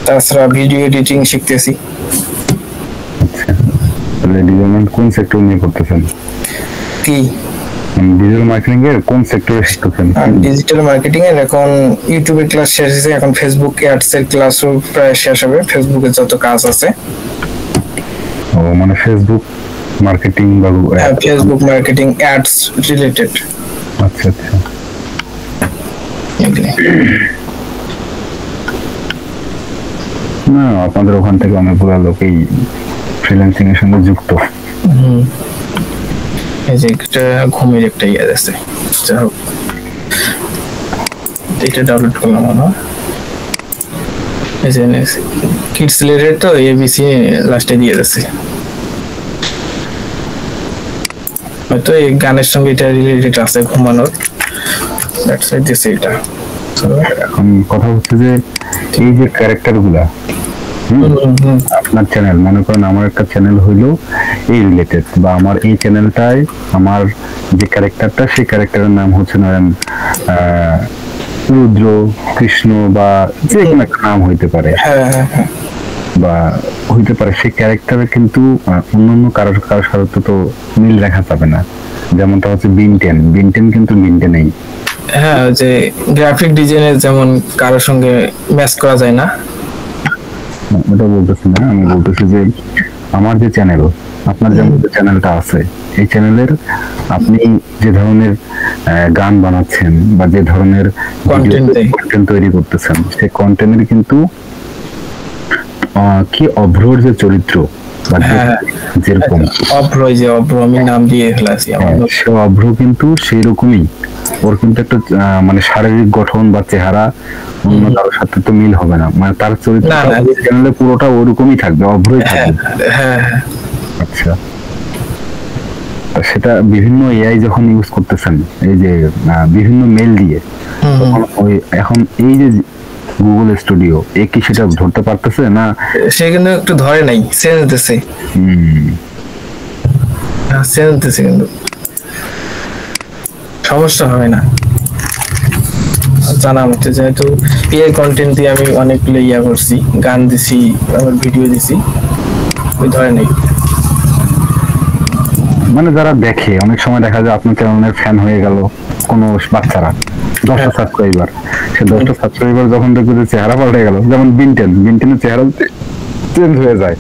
তাছাড়া ভিডিও এডিটিং শিখতেছি। ডিজাইন কোন সেক্টর নিয়ে করতেছেন? কি ডিজিটাল মার্কেটিং এর কোন সেক্টরে শিখতেছেন? ডিজিটাল মার্কেটিং এর এখন ইউটিউবে ক্লাস শেষ হয়েছে, এখন ফেসবুক অ্যাডস এর ক্লাসও প্রায় শেষ হবে। ফেসবুকে যত কাজ আছে, ও মানে ফেসবুক মার্কেটিং বা ফেসবুক মার্কেটিং অ্যাডস রিলেটেড। আচ্ছা আচ্ছা, না আপনাদের ওখান থেকে অনেকগুলো লোকই ফ্রিল্যান্সিং এর সঙ্গে যুক্ত। এই যে একটা ঘুমের একটা ইয়ে আছে, যা হোক এটা ডাউনলোড করলাম না। এই যে কিডস রিলেটেড তো এবিসি লাস্টে দিয়ে দিয়েছে, হয়তো এই গানের সঙ্গে এটা রিলেটেড আছে, ঘুমানোর। দ্যাটস ওয়াই দিস এটা। এখন কথা হচ্ছে যে এই যে ক্যারেক্টার গুলা আপনার চ্যানেল, মনে করেন আমার একটা চ্যানেল হইলো এই রিলেটেড, বা আমার এই চ্যানেলটায় আমার যে ক্যারেক্টারটা, সেই ক্যারেক্টারের নাম হচ্ছে ধরেন রুদ্র, কৃষ্ণ বা যে কোনো একটা নাম হইতে পারে, বা হইতে পারে। সেই ক্যারেক্টারে কিন্তু অন্যান্য কারোর সাথে তো মিল রাখা যাবে না। যেমনটা হচ্ছে বিনটেন কিন্তু বিনটেন নেই। হ্যাঁ, যে গ্রাফিক ডিজাইনের যেমন কারোর সঙ্গে ম্যাচ করা যায় না, ওটা বলতেছি না। আমি বলতেছি যে আমার যে চ্যানেল, আপনার যেমন চ্যানেলটা আছে, এই চ্যানেলের আপনি যে ধরনের গান বানাচ্ছেন বা যে ধরনের কন্টেন্ট তৈরি করতেছেন, সেই কন্টেন্টের কিন্তু কি অভ্রর যে চরিত্র যেরকম অভ্র, যে অভ্র আমি নাম দিয়ে ফেলেছি, সে অভ্র কিন্তু সেই রকমই, ওর কিন্তু একটা মানে শারীরিক গঠন বা চেহারা অন্য কারোর সাথে তো মিল হবে না, মানে তার চরিত্র চ্যানেলে পুরোটা ওরকমই থাকবে, অভ্রই থাকবে। আচ্ছা, সেটা বিভিন্ন এআই যখন ইউজ করতেছেন, এই যে বিভিন্ন মেল দিয়ে, তখন ওই এখন এই যে গুগল স্টুডিও কি সেটা ধরতে পারতেছে না? সে কিন্তু একটু ধরে নাই, সেন্সতেছে কিন্তু সমস্যা হবে না জানা মতে। যেহেতু এআই কন্টেন্ট দিয়ে আমি অনেকগুলো ইয়া করছি, গান দিছি, আবার ভিডিও দিছি, ওই ধরে নাই। মানে যারা দেখে, অনেক সময় দেখা যায় আপনার চ্যানেলের ফ্যান হয়ে গেল কোনো বাচ্চারা, 10টা সাবস্ক্রাইবার, সে 10টা সাবস্ক্রাইবার যখন দেখবে যে চেহারা পাল্টে গেল, যেমন বিনটেনের চেহারা চেঞ্জ হয়ে যায়,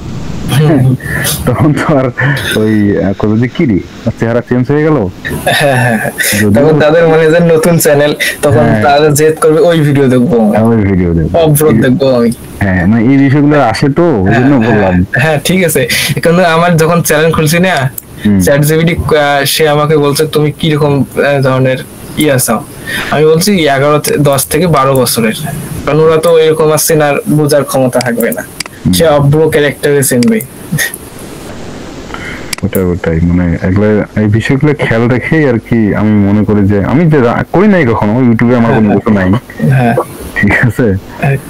তখন তো আর ওই যে কি রে চেহারা চেঞ্জ হয়ে গেল, তখন তাদের মনে যে নতুন চ্যানেল, তখন তারা জেদ করবে ওই ভিডিও দেখবো, অপলোড দেখবো আমি। হ্যাঁ, মানে এই বিষয়গুলো আসে, তো ওই জন্য বললাম। হ্যাঁ ঠিক আছে, কিন্তু আমার যখন চ্যানেল খুলছি না, চ্যাটজিপিটি সে আমাকে বলছে তুমি কি রকম ধরনের ইয়া চাও। আমি বলছি 10 থেকে 12 বছরের, কারণ ওরা তো এরকম আসছে না, বোঝার ক্ষমতা থাকবে না, সে অব্র ক্যারেক্টারে চিনবে। ওটাই মানে এগুলো, এই বিষয়গুলো খেয়াল রেখে আর কি আমি মনে করি যে আমি যে করি নাই কখনো ইউটিউবে, আমার কোনো কিছু নাই। হ্যাঁ ঠিক আছে,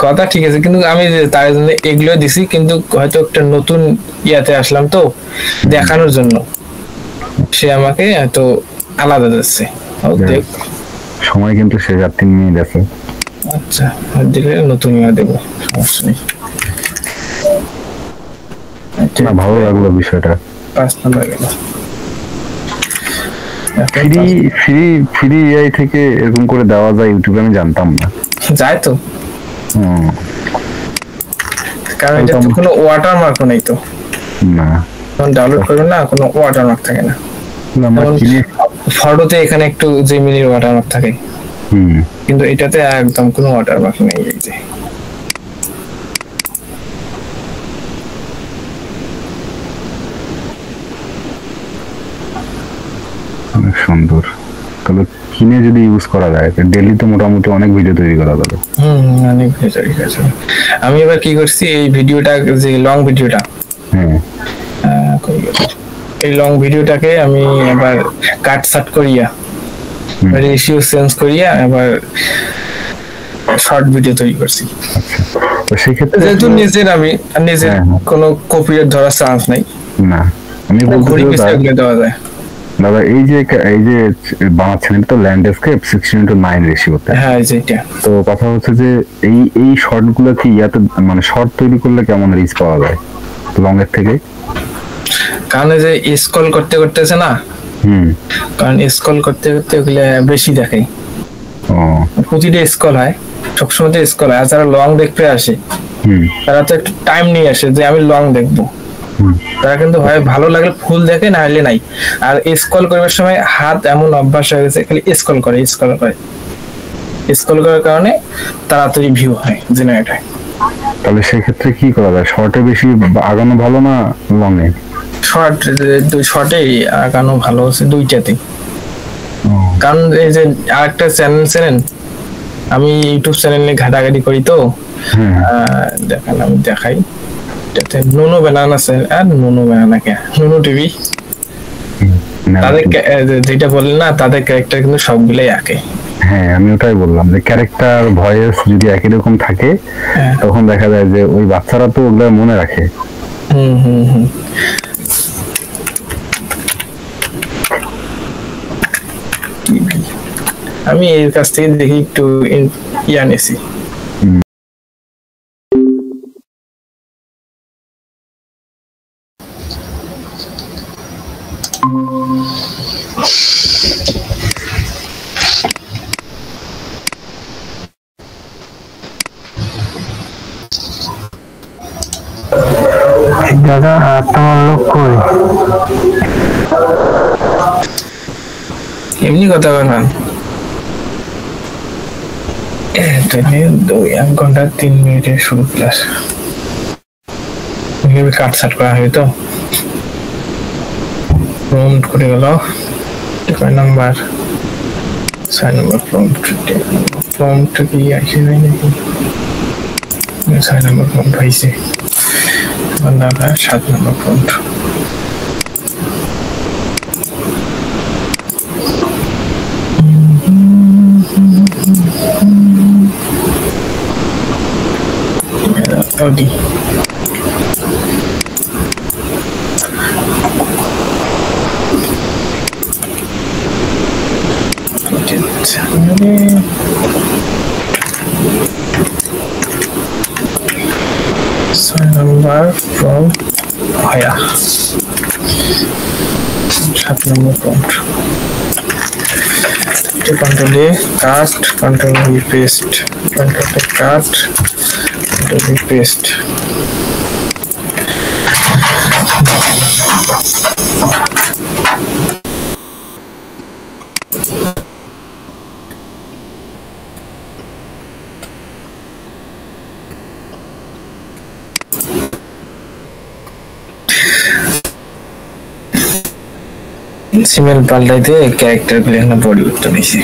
কথা ঠিক আছে, কিন্তু আমি তার জন্য এগুলো দিছি, কিন্তু হয়তো একটা নতুন ইয়াতে আসলাম তো দেখানোর জন্য, সে আমাকে এত আলাদা দিচ্ছে। সময় কিন্তু সে 3 মিনিট আছে। আচ্ছা, দিলে নতুন ইয়া দেবো, সমস্যা নেই। না, ভালো লাগলো বিষয়টা। 5 নাম্বার গেল। ফ্রি এআই থেকে এরকম করে দেওয়া যায় ইউটিউবে, আমি জানতাম না। যায় তো, কারণ এটা তো কোনো ওয়াটারমার্কও নেই তো। না যখন ডাউনলোড করবেন না কোনো ওয়াটারমার্ক থাকে না, ফটোতে এখানে একটু জেমিনির ওয়াটারমার্ক থাকে, কিন্তু এটাতে একদম কোনো ওয়াটারমার্ক নেই। এই যে অনেক সুন্দর। তাহলে কিনে যদি ইউজ করা যায় ডেইলি তো মোটামুটি অনেক ভিডিও তৈরি করা যাবে। অনেক ভিডিও তৈরি করা যাবে। আমি এবার কি করছি, এই ভিডিওটা যে লং ভিডিওটা, এই লং ভিডিওটাকে আমি এবার কাট সাট করিয়া রেশিও চেঞ্জ করিয়া এবার শর্ট ভিডিও তৈরি করছি। তো সেক্ষেত্রে যেহেতু নিজের কোনো কপিরাইট ধরার চান্স নাই, না আমি বলতে দেওয়া যায়। দাদা এই যে বানাচ্ছেন এটা তো ল্যান্ডস্কেপ 16:9 রেশিওতে। হ্যাঁ যেটা। তো কথা হচ্ছে যে এই শর্ট গুলো কি ইয়াতে মানে শর্ট তৈরি করলে কেমন রিচ পাওয়া যায় লং এর থেকে? কারণ যে স্ক্রল করতে করতেছে না, কারণ স্ক্রল করতে করতে ওগুলো বেশি দেখায়। প্রতিটা স্ক্রল হয়, সবসময় তো স্ক্রল হয়। আর যারা লং দেখতে আসে তারা তো একটু টাইম নিয়ে আসে যে আমি লং দেখবো, তারা কিন্তু হয় ভালো লাগলে ফুল দেখে, না হলে নাই। আর স্ক্রল করার সময় হাত এমন অভ্যাস হয়ে গেছে খালি স্ক্রল করার কারণে তাড়াতাড়ি ভিউ হয় জেনারেট হয়। তাহলে সেক্ষেত্রে কি করা যায়? শর্টে বেশি আগানো ভালো না লং এ? শর্টে আগানো ভালো হচ্ছে দুইটাতেই। কারণ এই যে আরেকটা চ্যানেল আমি ইউটিউব চ্যানেলে ঘাটাঘাটি করি, তো আমি দেখাই নুনু ব্যানান আছে, আর নুনু ব্যানানা কে নুনু টিভি, তাদের যেটা বললেন না তাদের ক্যারেক্টার কিন্তু সবগুলাই একই। হ্যাঁ আমি ওটাই বললাম যে ক্যারেক্টার ভয়েস যদি একই রকম থাকে তখন দেখা যায় যে ওই বাচ্চারা তো ওগুলো মনে রাখে। আমি এর কাছ থেকে দেখি একটু নিয়েছি। দাদা তোমার লোক কই? এমনি কথা বললাম, 1 ঘন্টা 3 মিনিটের শুরু ক্লাস, কাট সাট করা হয় তো প্রম্পট করে গেল। কয় নাম্বার? 6 নম্বর প্রম্পট কি আসে নাই নাকি? 6 নম্বর প্রম্পট হয়েছে, 7 নম্বর prompt. Audi. Number from Haya. 7 number prompt. Control A, cut, Control V, paste, Control A, cut, Control V, paste. সিমেল পাল্টাইতে ক্যারেক্টার গুলো এখানে পরিবর্তন হয়েছে।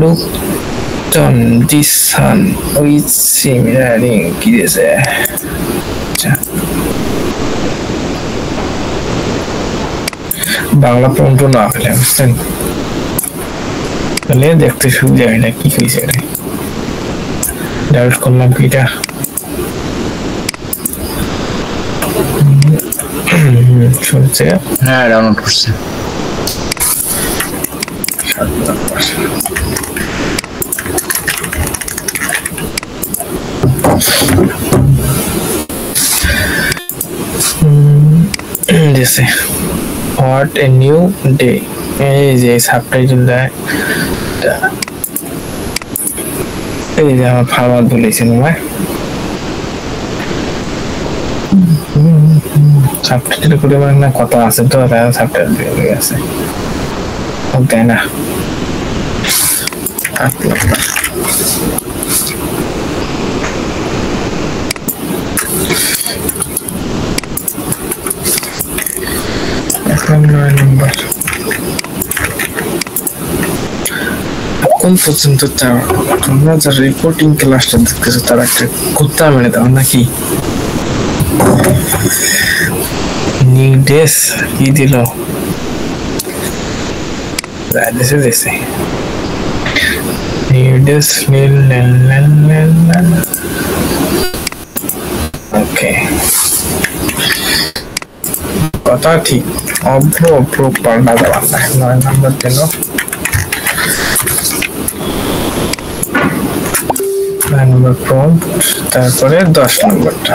Looked on this sun with similaring কি দিয়েছে? বাংলা প্রম্পট না পেলে বুঝছেন, তাহলে দেখতে সুবিধা হয় না কি হয়েছে এটা। ডাউনলোড করলাম কিটা শুনছে হ্যাঁ ডাউনলোড করছে দিছে হোয়াট এ নিউ ডে এই যে সাবটাইটেল দেয় এই যে আমার ফার্মার বলেছেন ভাই সাবটাইটেল করে না কথা আছে তো তাই সাবটাইটেল দিয়ে আছে ওকে না নম্বর কোন পর্যন্ত তোমরা যা রিপোর্টিং ক্লাসটা দেখতেছো তার একটা কুত্তা মেরে দাও নাকি নিউডেস কি দিল দেশে নিউডেস ওকে কথা ঠিক অভ্র পাল্টা দেওয়া 9 নম্বর দিল 9 নম্বর প্রম্পট তারপরে 10 নম্বরটা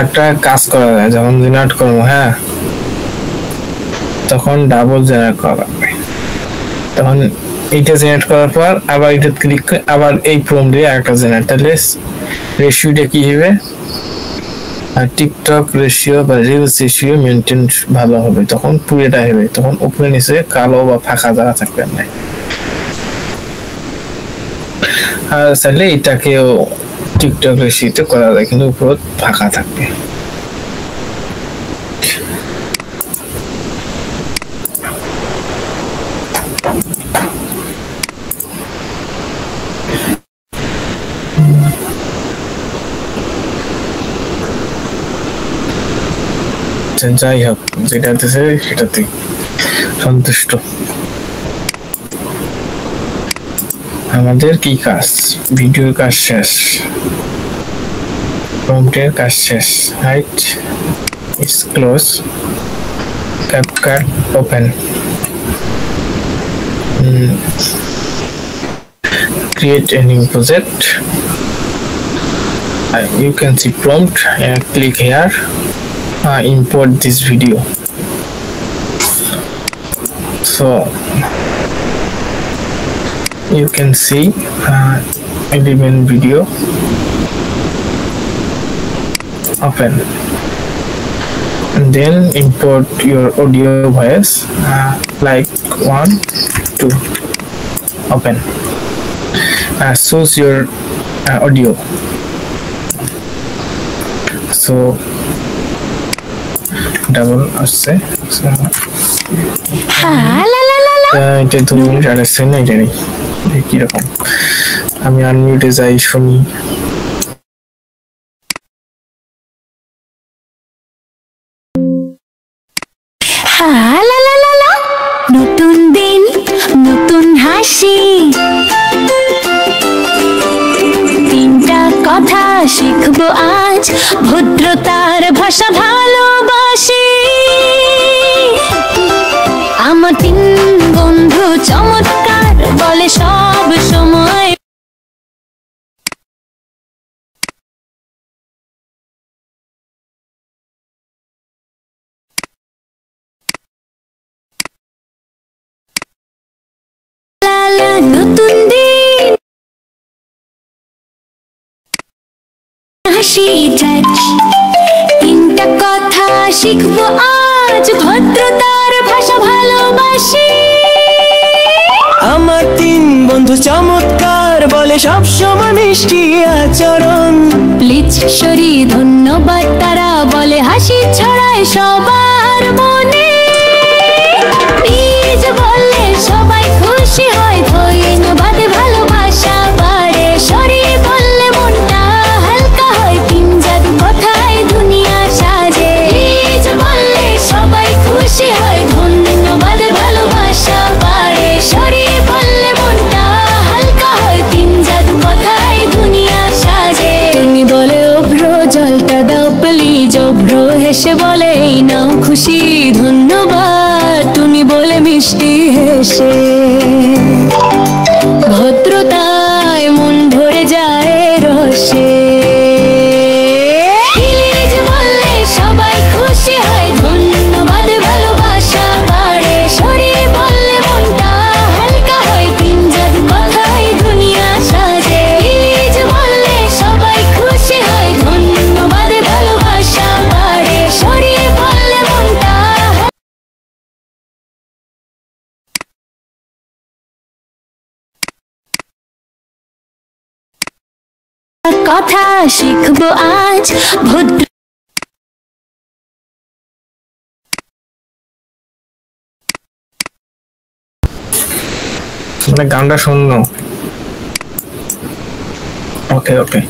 একটা কাজ করা যায় যখন জেনারেট করবো হ্যাঁ তখন ডাবল জেনারেট করা লাগবে তখন এইটা জেনারেট করার পর আবার এটা ক্লিক করে আবার এই প্রম্পট দিয়ে আরেকটা জেনারেট তাহলে রেশিওটা কি হবে আর টিকটক রেশিও বা রিলস রেশিও মেনটেন ভালো হবে তখন পুরোটা হবে তখন উপরে নিচে কালো বা ফাঁকা জায়গা থাকবে না আর চাইলে এটাকেও টিকটক রেশিওতে করা যায় কিন্তু উপরে ফাঁকা থাকবে যাই হোক যেটা দিছে সেটাতে সন্তুষ্ট আমাদের কি কাজ ভিডিওর কাজ শেষ প্রম্পটের কাজ শেষ right it's close CapCut open create a new project you can see prompt and click here import this video so you can see element video open and then import your audio voice like 1 2 open choose your audio so double আসছে এটা 2 minute আর আসছে না এটা নেই কিরকম আমি আনমিউটে যাই শুনি নতুন দিন নতুন হাসি তিনটা কথা শিখবো আজ ভদ্রতার ভাষা ভালোবাসি আমার 3 বন্ধু চমৎকার বলে সব সময় নতুন দিন হাসি টাচ তিনটা কথা শিখবো আজ ভদ্রতার ভাষা ভালোবাসি আমার 3 বন্ধু চমৎকার বলে সব সময় মিষ্টি আচরণ প্লিজ সরি ধন্যবাদ তারা বলে হাসি ছড়ায় সবার মনে প্লিজ বললে সবাই খুশি হয় ধন্যবাদ ভালোবাসা বাড়ে সরি বললে মনটা হালকা হয় 3 জাদু কথায় দুনিয়া সাজে প্লিজ বললে সবাই খুশি হয় হেসে ভদ্রতায় মন ভরে যায় রসে ইলিশ বললে সবাই খুশি হয় ধন্যবাদ ভালোবাসা বাড়ে শরীর বললে মনটা হালকা হয় তিনজাত কথাই দুনিয়া সাজে ইলিশ বললে সবাই খুশি হয় ধন্যবাদ ভালোবাসা বাড়ে শরীর বললে মনটা কথা শিখবো আজ ভদ্র মানে গানটা শুনলো ওকে ওকে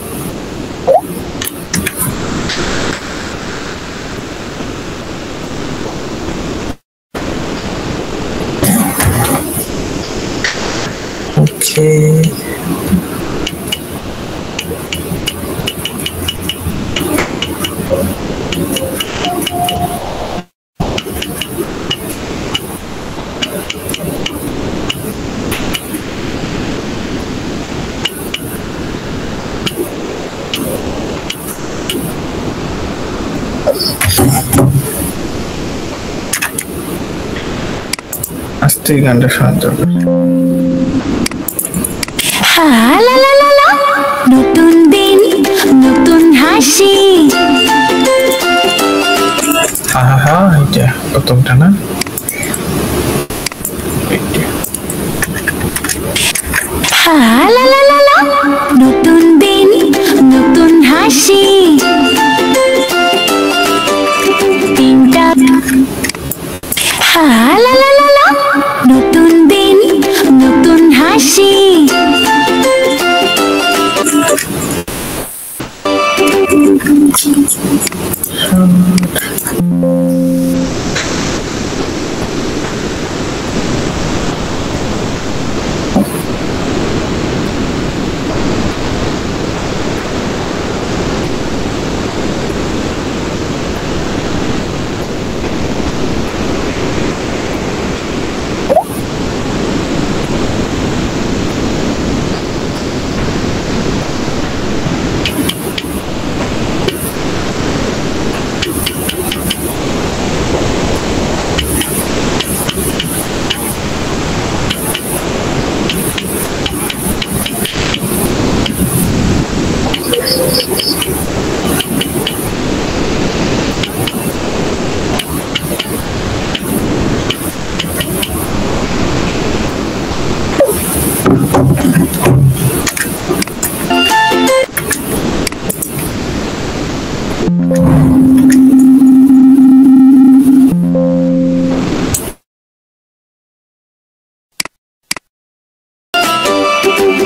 ওকে আস্তে গানটা শোনাতে হবে লা লা লা লা নতুন দিন নতুন হাসি হা হা হা এটা প্রথমটা না লা লা লা লা নতুন দিন নতুন হাসি তিনটা লা লা লা লা নতুন দিন নতুন হাসি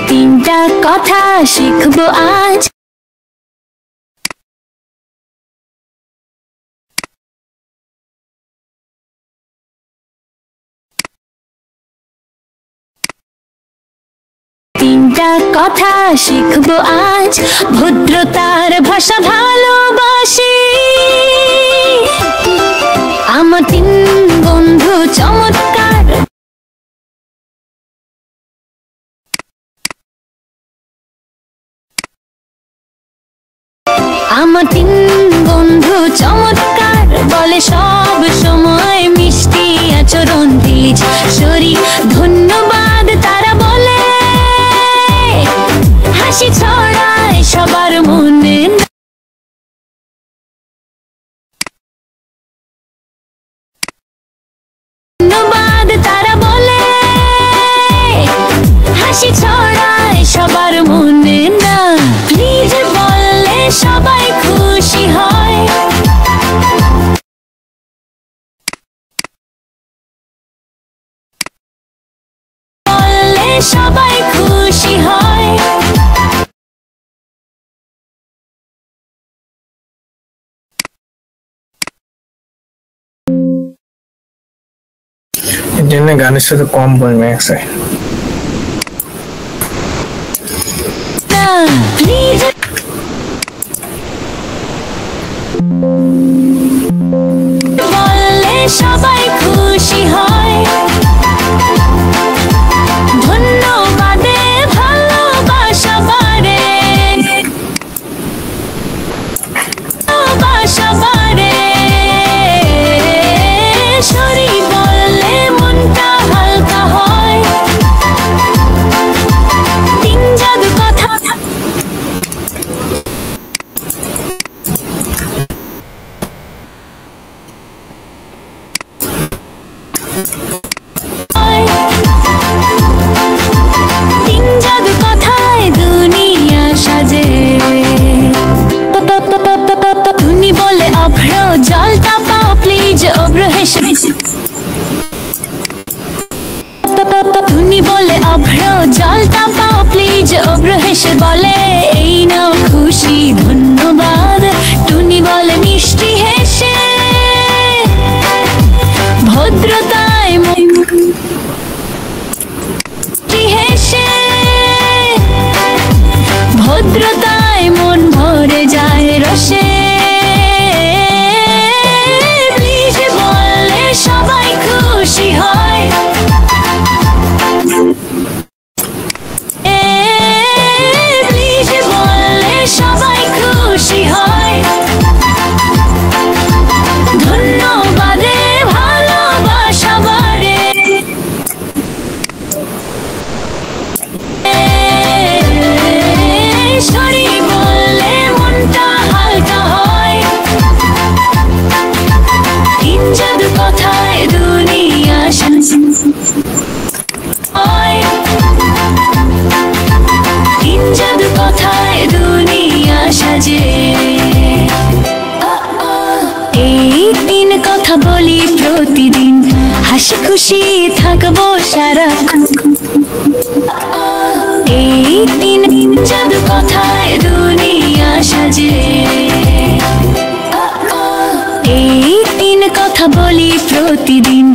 তিনটা কথা শিখবো আজ তিনটা কথা শিখবো আজ ভদ্রতার ভাষা ভালোবাসি আমার তিন বন্ধু চমৎকার আমার তিন বন্ধু চমৎকার বলে সব সময় মিষ্টি আচরণ তেজ শরী ধন্যবাদ তারা বলে হাসি ছড়ায় সবার মনে ধন্যবাদ তারা বলে হাসি ছড়ায় সবার মনে না প্লিজ বললে সবাই খুশি হয় বললে সবাই খুশি হয় এর জন্য গানের সাথে কম পরিমাণে আছে প্লিজ বললে সবাই খুশি হয় হেসে টুনি বলে অভ্র জলটা পাও প্লিজ অভ্র হেসে বলে এই নাও খুশি ধন্যবাদ টুনি বলে মিষ্টি হেসে ভদ্রতায় হেসে ভদ্রতায় মন ভরে যায় রসে প্লিজ বললে সবাই খুশি হয় প্লিজ বললে সবাই খুশি হয় ধন্যবাদে ভালোবাসা বাড়ে সরি বললে মনটা হালকা হয় তিন জাদু কথায় দুনিয়া হয় তিন জাদু কথায় দুনিয়া সাজে এই তিন কথা বলি প্রতিদিন হাসি খুশি থাকবো সারাক্ষণ এই তিন জাদু কথায় দুনিয়া সাজে এই তিন কথা বলি প্রতিদিন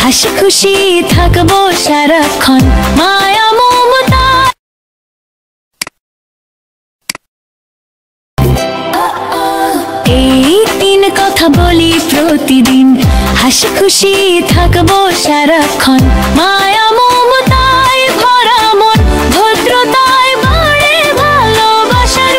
হাসি খুশি থাকবো সারাক্ষণ মায়া মমতা এই তিন কথা বলি প্রতিদিন হাসি খুশি থাকবো সারাক্ষণ মায়া মমতায় ভরা মন ভদ্রতায় বাড়ে ভালোবাসার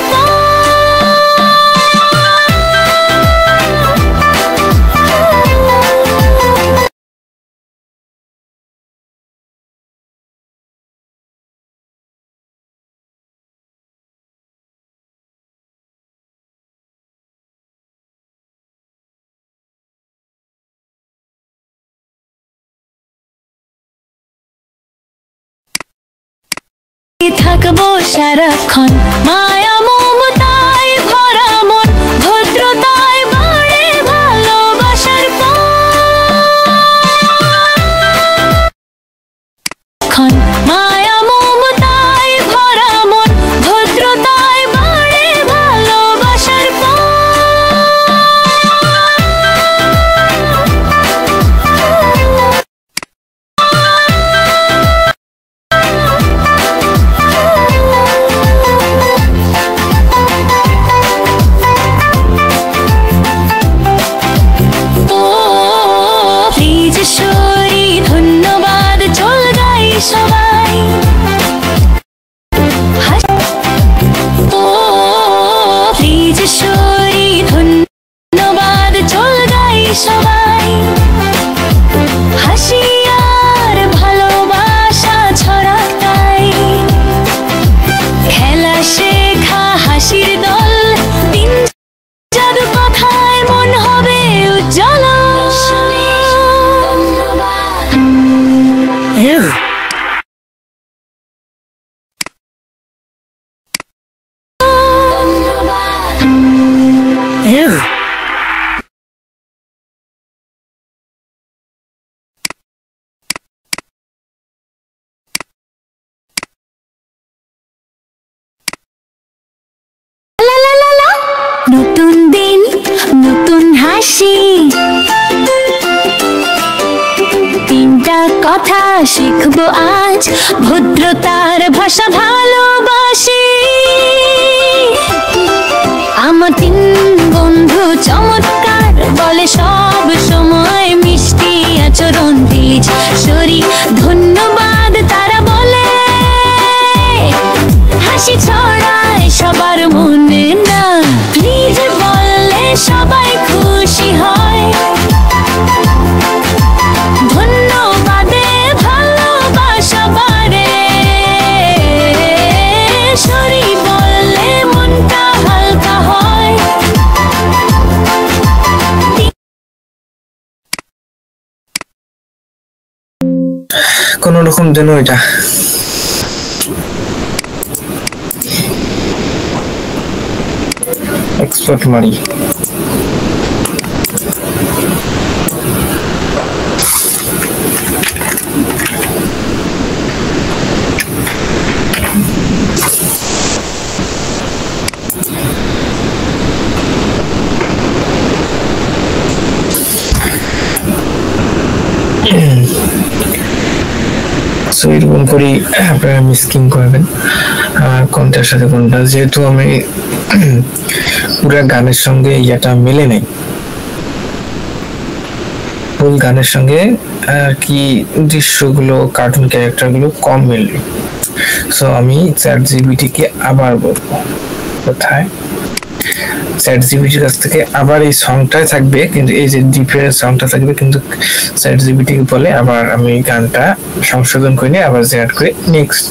থাকবো সারাক্ষণ মায়া মমতায় ভরা মন ভদ্রতায় বাড়ে ভালোবাসার পণ মায়া মমতায় ভরা মন ভদ্রতায় বাড়ে ভালোবাসার সরি ধন্যবাদ চল গাই সবাই ও প্লিজ সরি ধন্যবাদ চল গাই সবাই হাসি আর ভালোবাসা ছড়াই খেলা শেখা হাসির দল দিন জাদু কথায় মন হবে উজ্জ্বল নতুন দিন নতুন হাসি তিনটা কথা শিখবো আজ ভদ্রতার ভাষা ভালোবাসি আমার তিন বন্ধু চমৎকার বলে সব সময় মিষ্টি আচরণ প্লিজ সরি ধন্যবাদ তারা বলে হাসি ছড়ায় সবার মনে না প্লিজ বললে সবাই খুশি হয় ধন্যবাদে ভালোবাসা বাড়ে সরি বললে মনটা হালকা হয় কোন রকম যেন এটা এক্সপোর্ট মারি সো এরকম করে আপনারা মিক্সিং করবেন কোনটার সাথে কোনটা, যেহেতু আমি পুরো গানের সঙ্গে ইয়াটা মিলে নাই, ফুল গানের সঙ্গে আর কি দৃশ্যগুলো কার্টুন ক্যারেক্টারগুলো কম মিলবে। সো আমি চ্যাটজিপিটি কে আবার বলবো, কোথায় চ্যাটজিপিটির কাছ থেকে আবার এই সংটাই থাকবে, কিন্তু এই যে ডিপের সংটা থাকবে, কিন্তু চ্যাটজিপিটি বলে আবার আমি গানটা সংশোধন করে নিয়ে আবার জেনারেট করে নেক্সট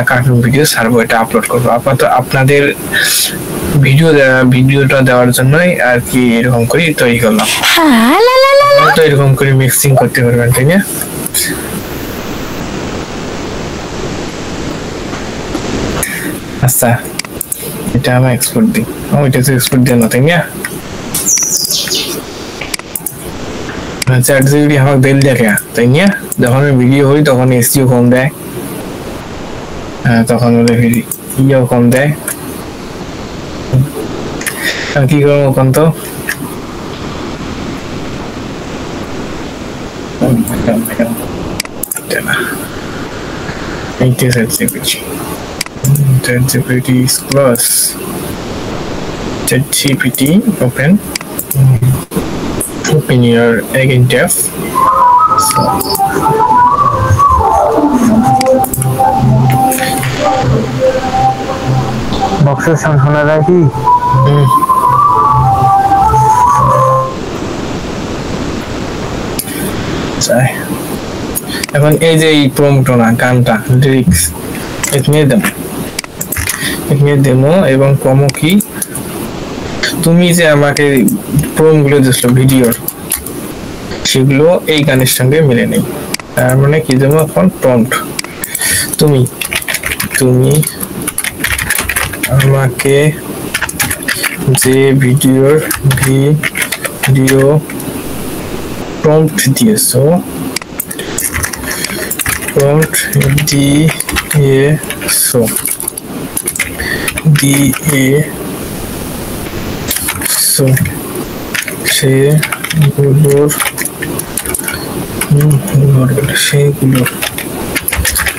কার্টুন ভিডিও ছাড়বো, এটা আপলোড করবো। আপাতত আপনাদের ভিডিওটা দেওয়ার জন্যই আর কি এরকম করে তৈরি করলাম। তো এরকম করে মিক্সিং করতে পারবেন, তাই না? আচ্ছা, এটা আমি এক্সপোর্ট দিই, ওইটা তো এক্সপোর্ট দিয়ে না, তাই না? চ্যাটজিপিটি আমাকে বেল দেখে, তাই না? যখন ভিডিও হই তখন এসিও কম দেয়, তখন ওদের ইও কম দেয়। কি করবো ওখান তো ChatGPT is close. ChatGPT open your again tab. বক্সের সাউন্ড শোনা যায় কি? এখন এই যে এই প্রম্পটটা না, গানটা লিরিক্স এখানে দেবো এবং কমো কি তুমি যে আমাকে প্রম্পটগুলো দিয়েছো ভিডিওর, সেগুলো এই গানের সঙ্গে মিলে নেই। তার মানে কি দেবো এখন প্রম্পট, তুমি আমাকে যে ভিডিও প্রম্পট দিয়েছো,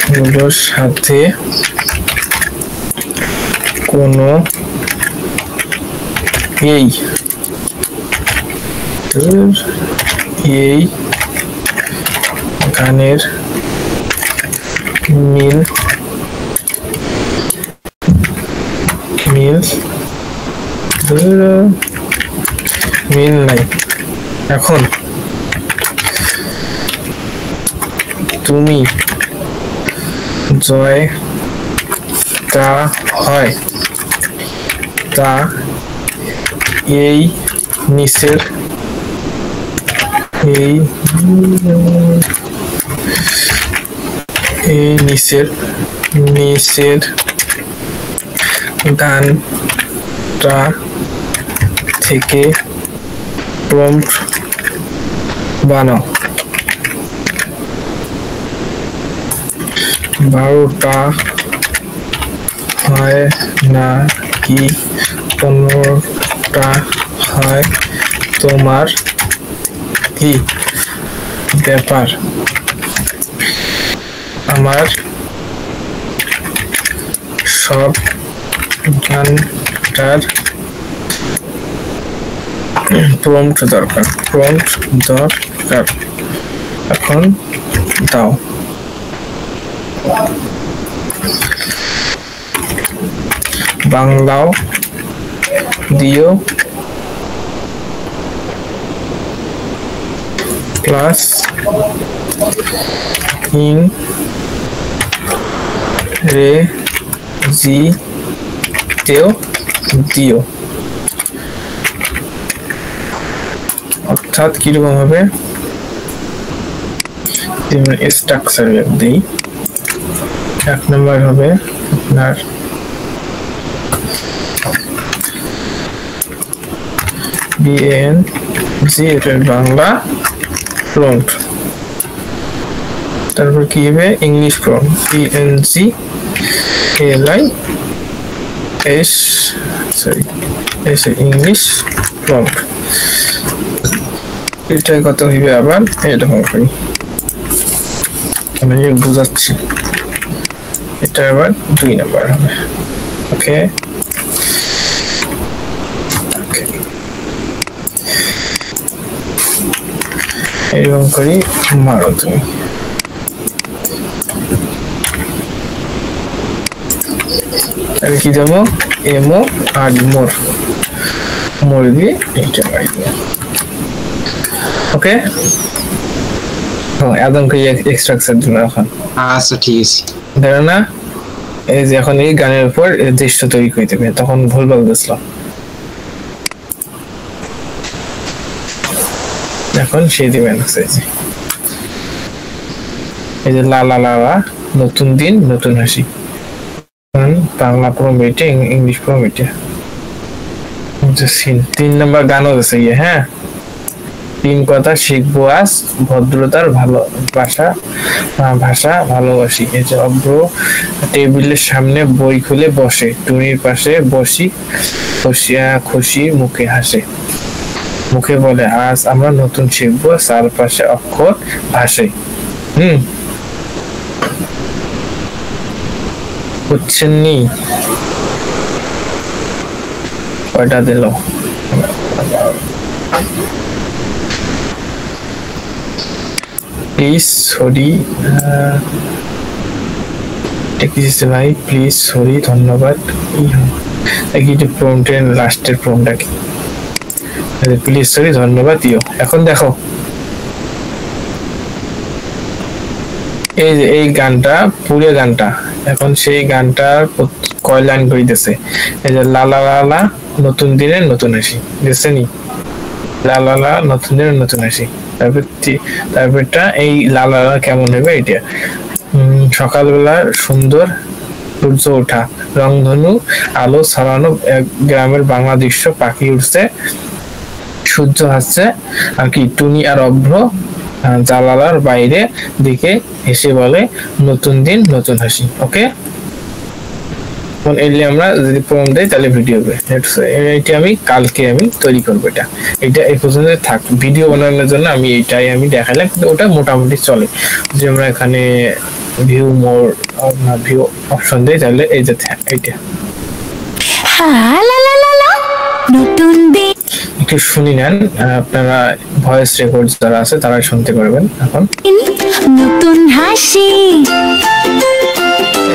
সেগুলোর সাথে কোনো এই গানের মিল নাই। এখন তুমি তা হয় তা এই নিচের গানটা থেকে প্রম্পট বানাও। 12টা হয় না কি 15টা হয়, তোমার কি ব্যাপার? আমার সব গানটার প্রম্পট দরকার। এখন দাও। বাংলাও দিও প্লাস ইংরেজিতেও দিও। অর্থাৎ কিরকম হবে, স্ট্রাকচার দিই। 1 নম্বর হবে আপনার BANG, এটা বাংলা প্রম্পট। তারপর কি হবে English prompt, ENGLISH English prompt. এটাই কত হইবে আবার এরকম করি। আমি বুঝাচ্ছি এটা আবার 2 নাম্বার হবে ওকে এরকম করি মারো তুমি আর কি দেবো এমো আর মোর দিয়ে এইটা মারবো ওকে একদম কি এক্সট্রাকশন দিন এখন আচ্ছা ঠিক আছে দেখো না এই যে এখন এই গানের উপর দৃশ্য তৈরি করে দেবে তখন ভুলভাল দিছিল এখন সেই দিবেন এই যে লা লা লা লা নতুন দিন নতুন হাসি বাংলা প্রমিটে ইংলিশ প্রমিটে 3 নাম্বার গানও আছে হ্যাঁ 3 কথা শিখবো আজ ভদ্রতার ভালোবাসা ভাষা ভালোবাসি এই যে অভ্র টেবিলের সামনে বই খুলে বসে টুনির পাশে বসিয়া খুশি মুখে হাসে মুখে বলে আজ আমরা নতুন শিখবো চারপাশে অক্ষর ভাষে বুঝছেন নি কয়টা দিল প্লিজ সরি ভাই প্লিজ সরি ধন্যবাদ প্রম্পটের লাস্টের প্রম্পটটা কি প্লিজ সরি ধন্যবাদ দিও এখন দেখো এই যে এই গানটা পুরো গানটা এখন সেই গানটার কয় লাইন কইতেছে এই যে লা লা লা লা নতুন দিনের নতুন হাসি দেখছেনি লা লা লা নতুন দিনের নতুন হাসি তারপরটা এই লা লা লা কেমন হবে এটা সকালবেলা সুন্দর সূর্য ওঠা রংধনু আলো ছড়ানো গ্রামের বাংলা দৃশ্য পাখি উঠছে সূর্য হাসছে আর কি টুনি আর অভ্র জানালার বাইরে দিকে হেসে বলে নতুন দিন নতুন হাসি ওকে এখন এলে আমরা যদি প্রোগ্রাম দেই তাহলে ভিডিও হবে এটা আমি কালকে আমি তৈরি করবো এটা এই পর্যন্ত থাক ভিডিও বানানোর জন্য আমি এইটাই আমি দেখালাম কিন্তু ওটা মোটামুটি চলে যে আমরা এখানে ভিউ মোর ভিউ অপশন দেই তাহলে এই যে এইটা নতুন দিন একটু শুনি নেন আপনারা ভয়েস রেকর্ড যারা আছে তারা শুনতে পারবেন এখন নতুন হাসি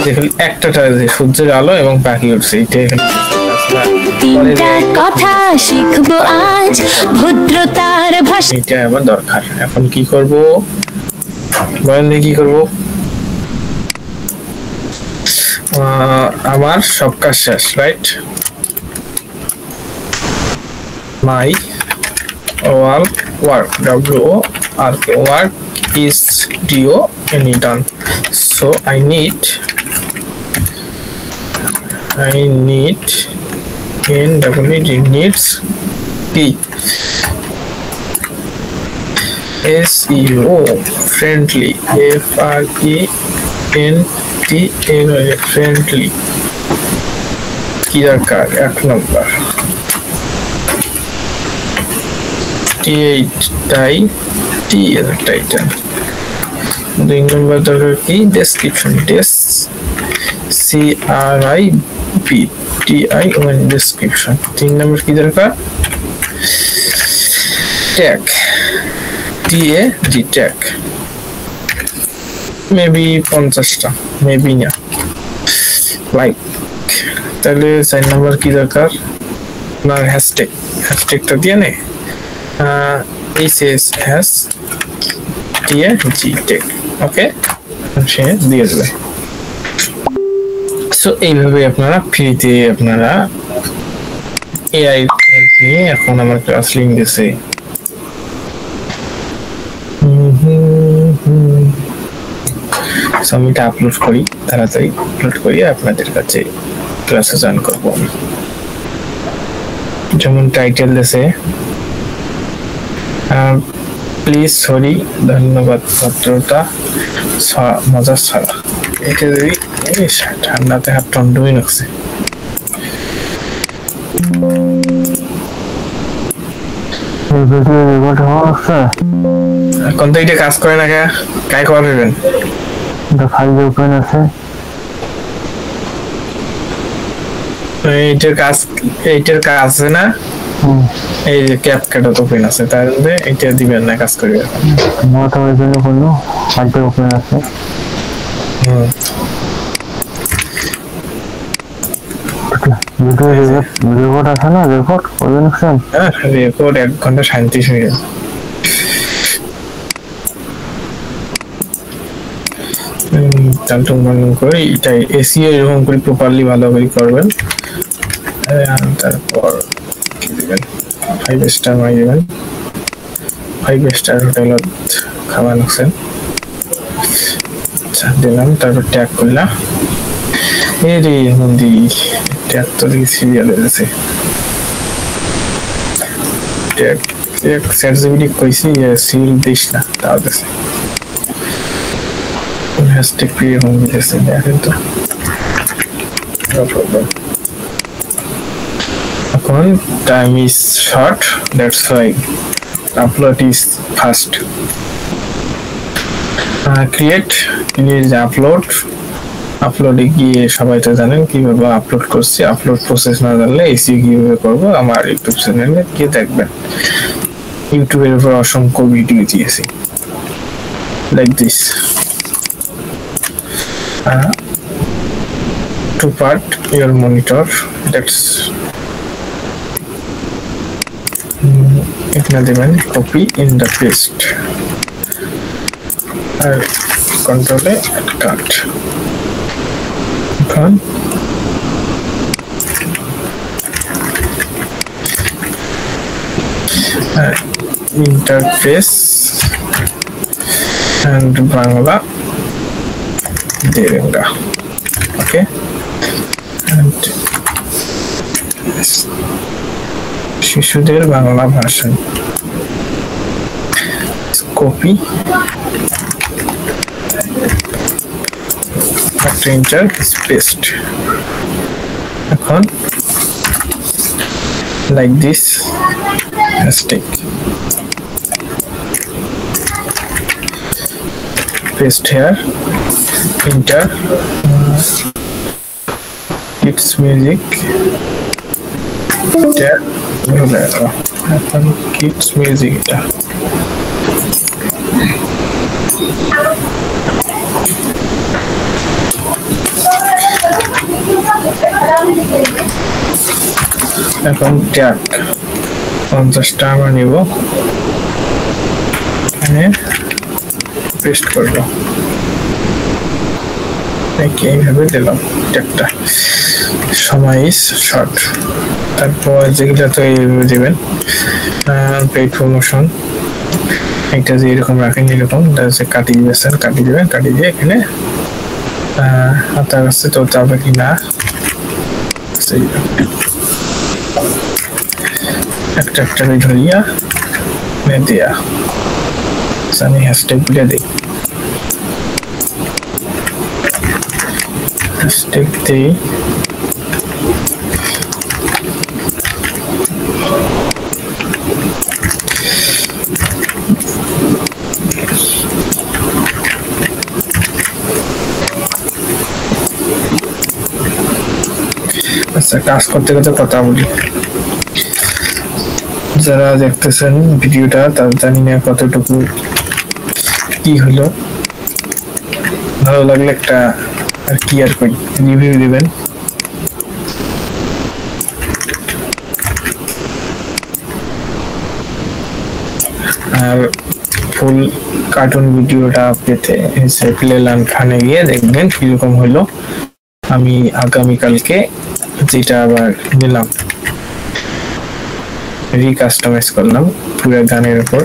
দেখুন একটা সূর্যের আলো এবং পাখি উঠছে তিনটা কথা শিখবো আজ ভদ্রতার ভাষা এটা আমার দরকার এখন কি করব বলেন কি করব আমার সব কাজ শেষ right my work work is done so I need needs P SEO friendly FRENDLY friendly কি দরকার 1 নম্বর টাইটেল 2 নম্বর দরকার কি ডেসক্রিপশন CRIPTION ডেসক্রিপশন 3 নম্বর কি দরকার ট্যাগ ট্যাগ মেবি 50টা মেবি না লাইক তাহলে 4 নম্বর কি দরকার না হ্যাশট্যাগটা দিয়ে নে has tag ওকে সে দিয়ে দেবে সো এইভাবে আপনারা ফ্রিতে আপনারা এআই হেল্প নিয়ে এখন আমার ক্লাস লিংক দিয়েছে আমি এটা আপলোড করি তাড়াতাড়ি আপলোড করি আপনাদের কাছে ক্লাসে জয়েন করবো আমি যেমন টাইটেল দিয়েছে প্লিজ সরি ধন্যবাদ ভদ্রতা মজা ছাড়া এটা যদি ঠান্ডাতে হাত টন্ডুই লাগছে এখন তো এটা কাজ করে না কাই করবেন ফাইল ওপেন আছে এইটার কাজ আছে না এই যে ক্যাপকাট ওপেন আছে তাহলে এটা দিবেন না কাজ করবে মোটা ওই জন্য বললো ফাইল ওপেন আছে রেকর্ড আছে না রেকর্ড করবেন রেকর্ড 1 ঘন্টা 37 মিনিট তারপর মনে করি এটাই এসিও এরকম করে প্রপারলি ভালো করে করবেন তারপর কি দিবেন 5 স্টার মাই দিবেন 5 স্টার হোটেল খাবার লাগছেন আচ্ছা দিলাম তারপর ট্যাগ করলাম এরে হিন্দি ট্যাগ তো দেখি সিরিয়াল আছে ট্যাগ এক সার্ভিস কইছি সিল দিস না তাও আছে hashtag create home this in there no problem এখন time is short that's why upload is fast create is upload গিয়ে সবাই তো জানেন কিভাবে আপলোড করছি আপলোড প্রসেস না জানলে এসি কিভাবে করব আমার ইউটিউব চ্যানেলে গিয়ে দেখবেন ইউটিউবের উপর অসংখ্য ভিডিও দিয়েছি like this to part your monitor that's এখানে দেবেন copy in the paste আর control cut এখন interface and Bangla Derenga. Okay, and Shishuder Bangla version. Copy. After enter is paste. Account like this. Hashtag. Paste here. Enter kids music kids music এখন tag 50 টাকা নিব এখানে paste করব এইভাবে দিলাম ট্যাগটা সময় ইজ শর্ট তারপর যেগুলো তো এইভাবে দেবেন পেইড প্রমোশন এটা যে এরকম রাখেন এরকম কাটিয়ে দিয়েছেন কাটিয়ে দেবেন কাটিয়ে দিয়ে এখানে হাতার কাছে তো যাবে কি না একটা একটা ধরিয়া দেয়া আমি হ্যাশট্যাগ গুলো দিই হ্যাশট্যাগ দিই আচ্ছা কাজ করতে করতে কথা বলি যারা দেখতেছেন ভিডিওটা তারা জানি না কতটুকু কি হলো ভালো লাগলে একটা আর কি আর কই রিভিউ দিবেন আর ফুল কার্টুন ভিডিওটা পেতে প্লেলান খানে গিয়ে দেখবেন কিরকম হলো আমি আগামীকালকে যেটা আবার নিলাম রিকাস্টমাইজ করলাম পুরো গানের উপর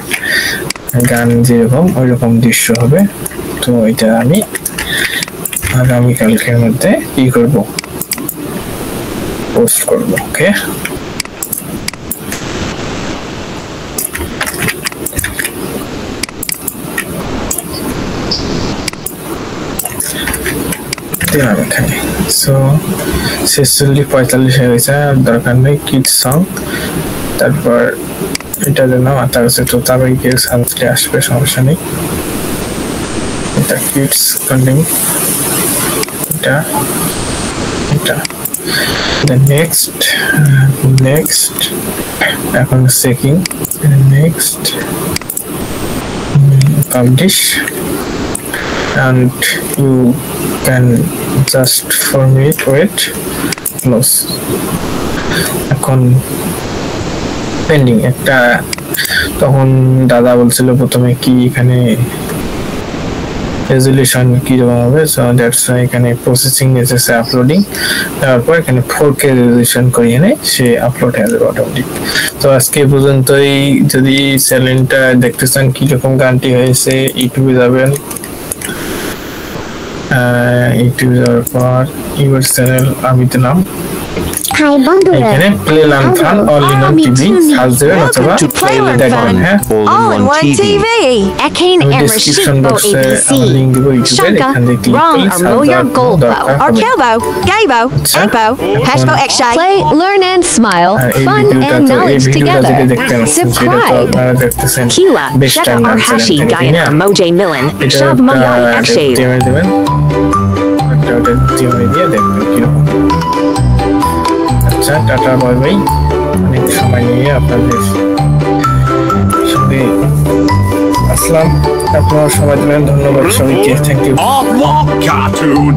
গান যেরকম ওইরকম দৃশ্য হবে তো এটা আমি আগামীকালকের মধ্যে কি করব পোস্ট করব ওকে এখানে সো 46-45 হয়ে গেছে দরকার নেই কিডস সং তারপর এটা দিলাম আর তার সাথে তো তারপরে কেউ সামনে আসবে সমস্যা নেই এটা কিডস কন্টিনিউ এটা the next এখন checking next publish and you can just for me wait close এখন পেন্ডিং একটা তখন দাদা বলছিল প্রথমে কি এখানে রেজোলিউশন কি রকম হবে সো দ্যাটস এখানে প্রসেসিং এসেছে আপলোডিং তারপর এখানে 4K রেজোলিউশন করিয়ে নেয় সে আপলোড হয়ে যাবে অটোমেটিক তো আজকে পর্যন্তই যদি চ্যানেলটা দেখতে চান কি রকম গানটি হয়েছে ইউটিউবে যাবেন ইউটিউবে যাওয়ার পর ইউর চ্যানেল আমি দিলাম হাই বন্ধুরা এখানে play LAN fun all in one TV search দেবেন অথবা দেখবেন হ্যাঁ All in one TV. Ekin description Emershik বক্সে BBC. লিংক দিব ইউটিউবে Shanka, এখান থেকে ক্লিক wrong করলে or mow your goalpo. Or search Kelbo, Gaybo, Egbo, Hashbo Xshay. Play, learn and smile, fun and knowledge together. Subscribe. Kila, Sheta or Hashi Diet from Mojay Millen, Shab Mayai Akshay. দেবেন ওটা দিয়ে দেখবেন কিরকম আচ্ছা tata bye bye অনেক সময় নিয়ে আপনাদের সঙ্গে আসলাম আপনারা সবাই দিলেন ধন্যবাদ সবাইকে থ্যাংক ইউ Cartoon.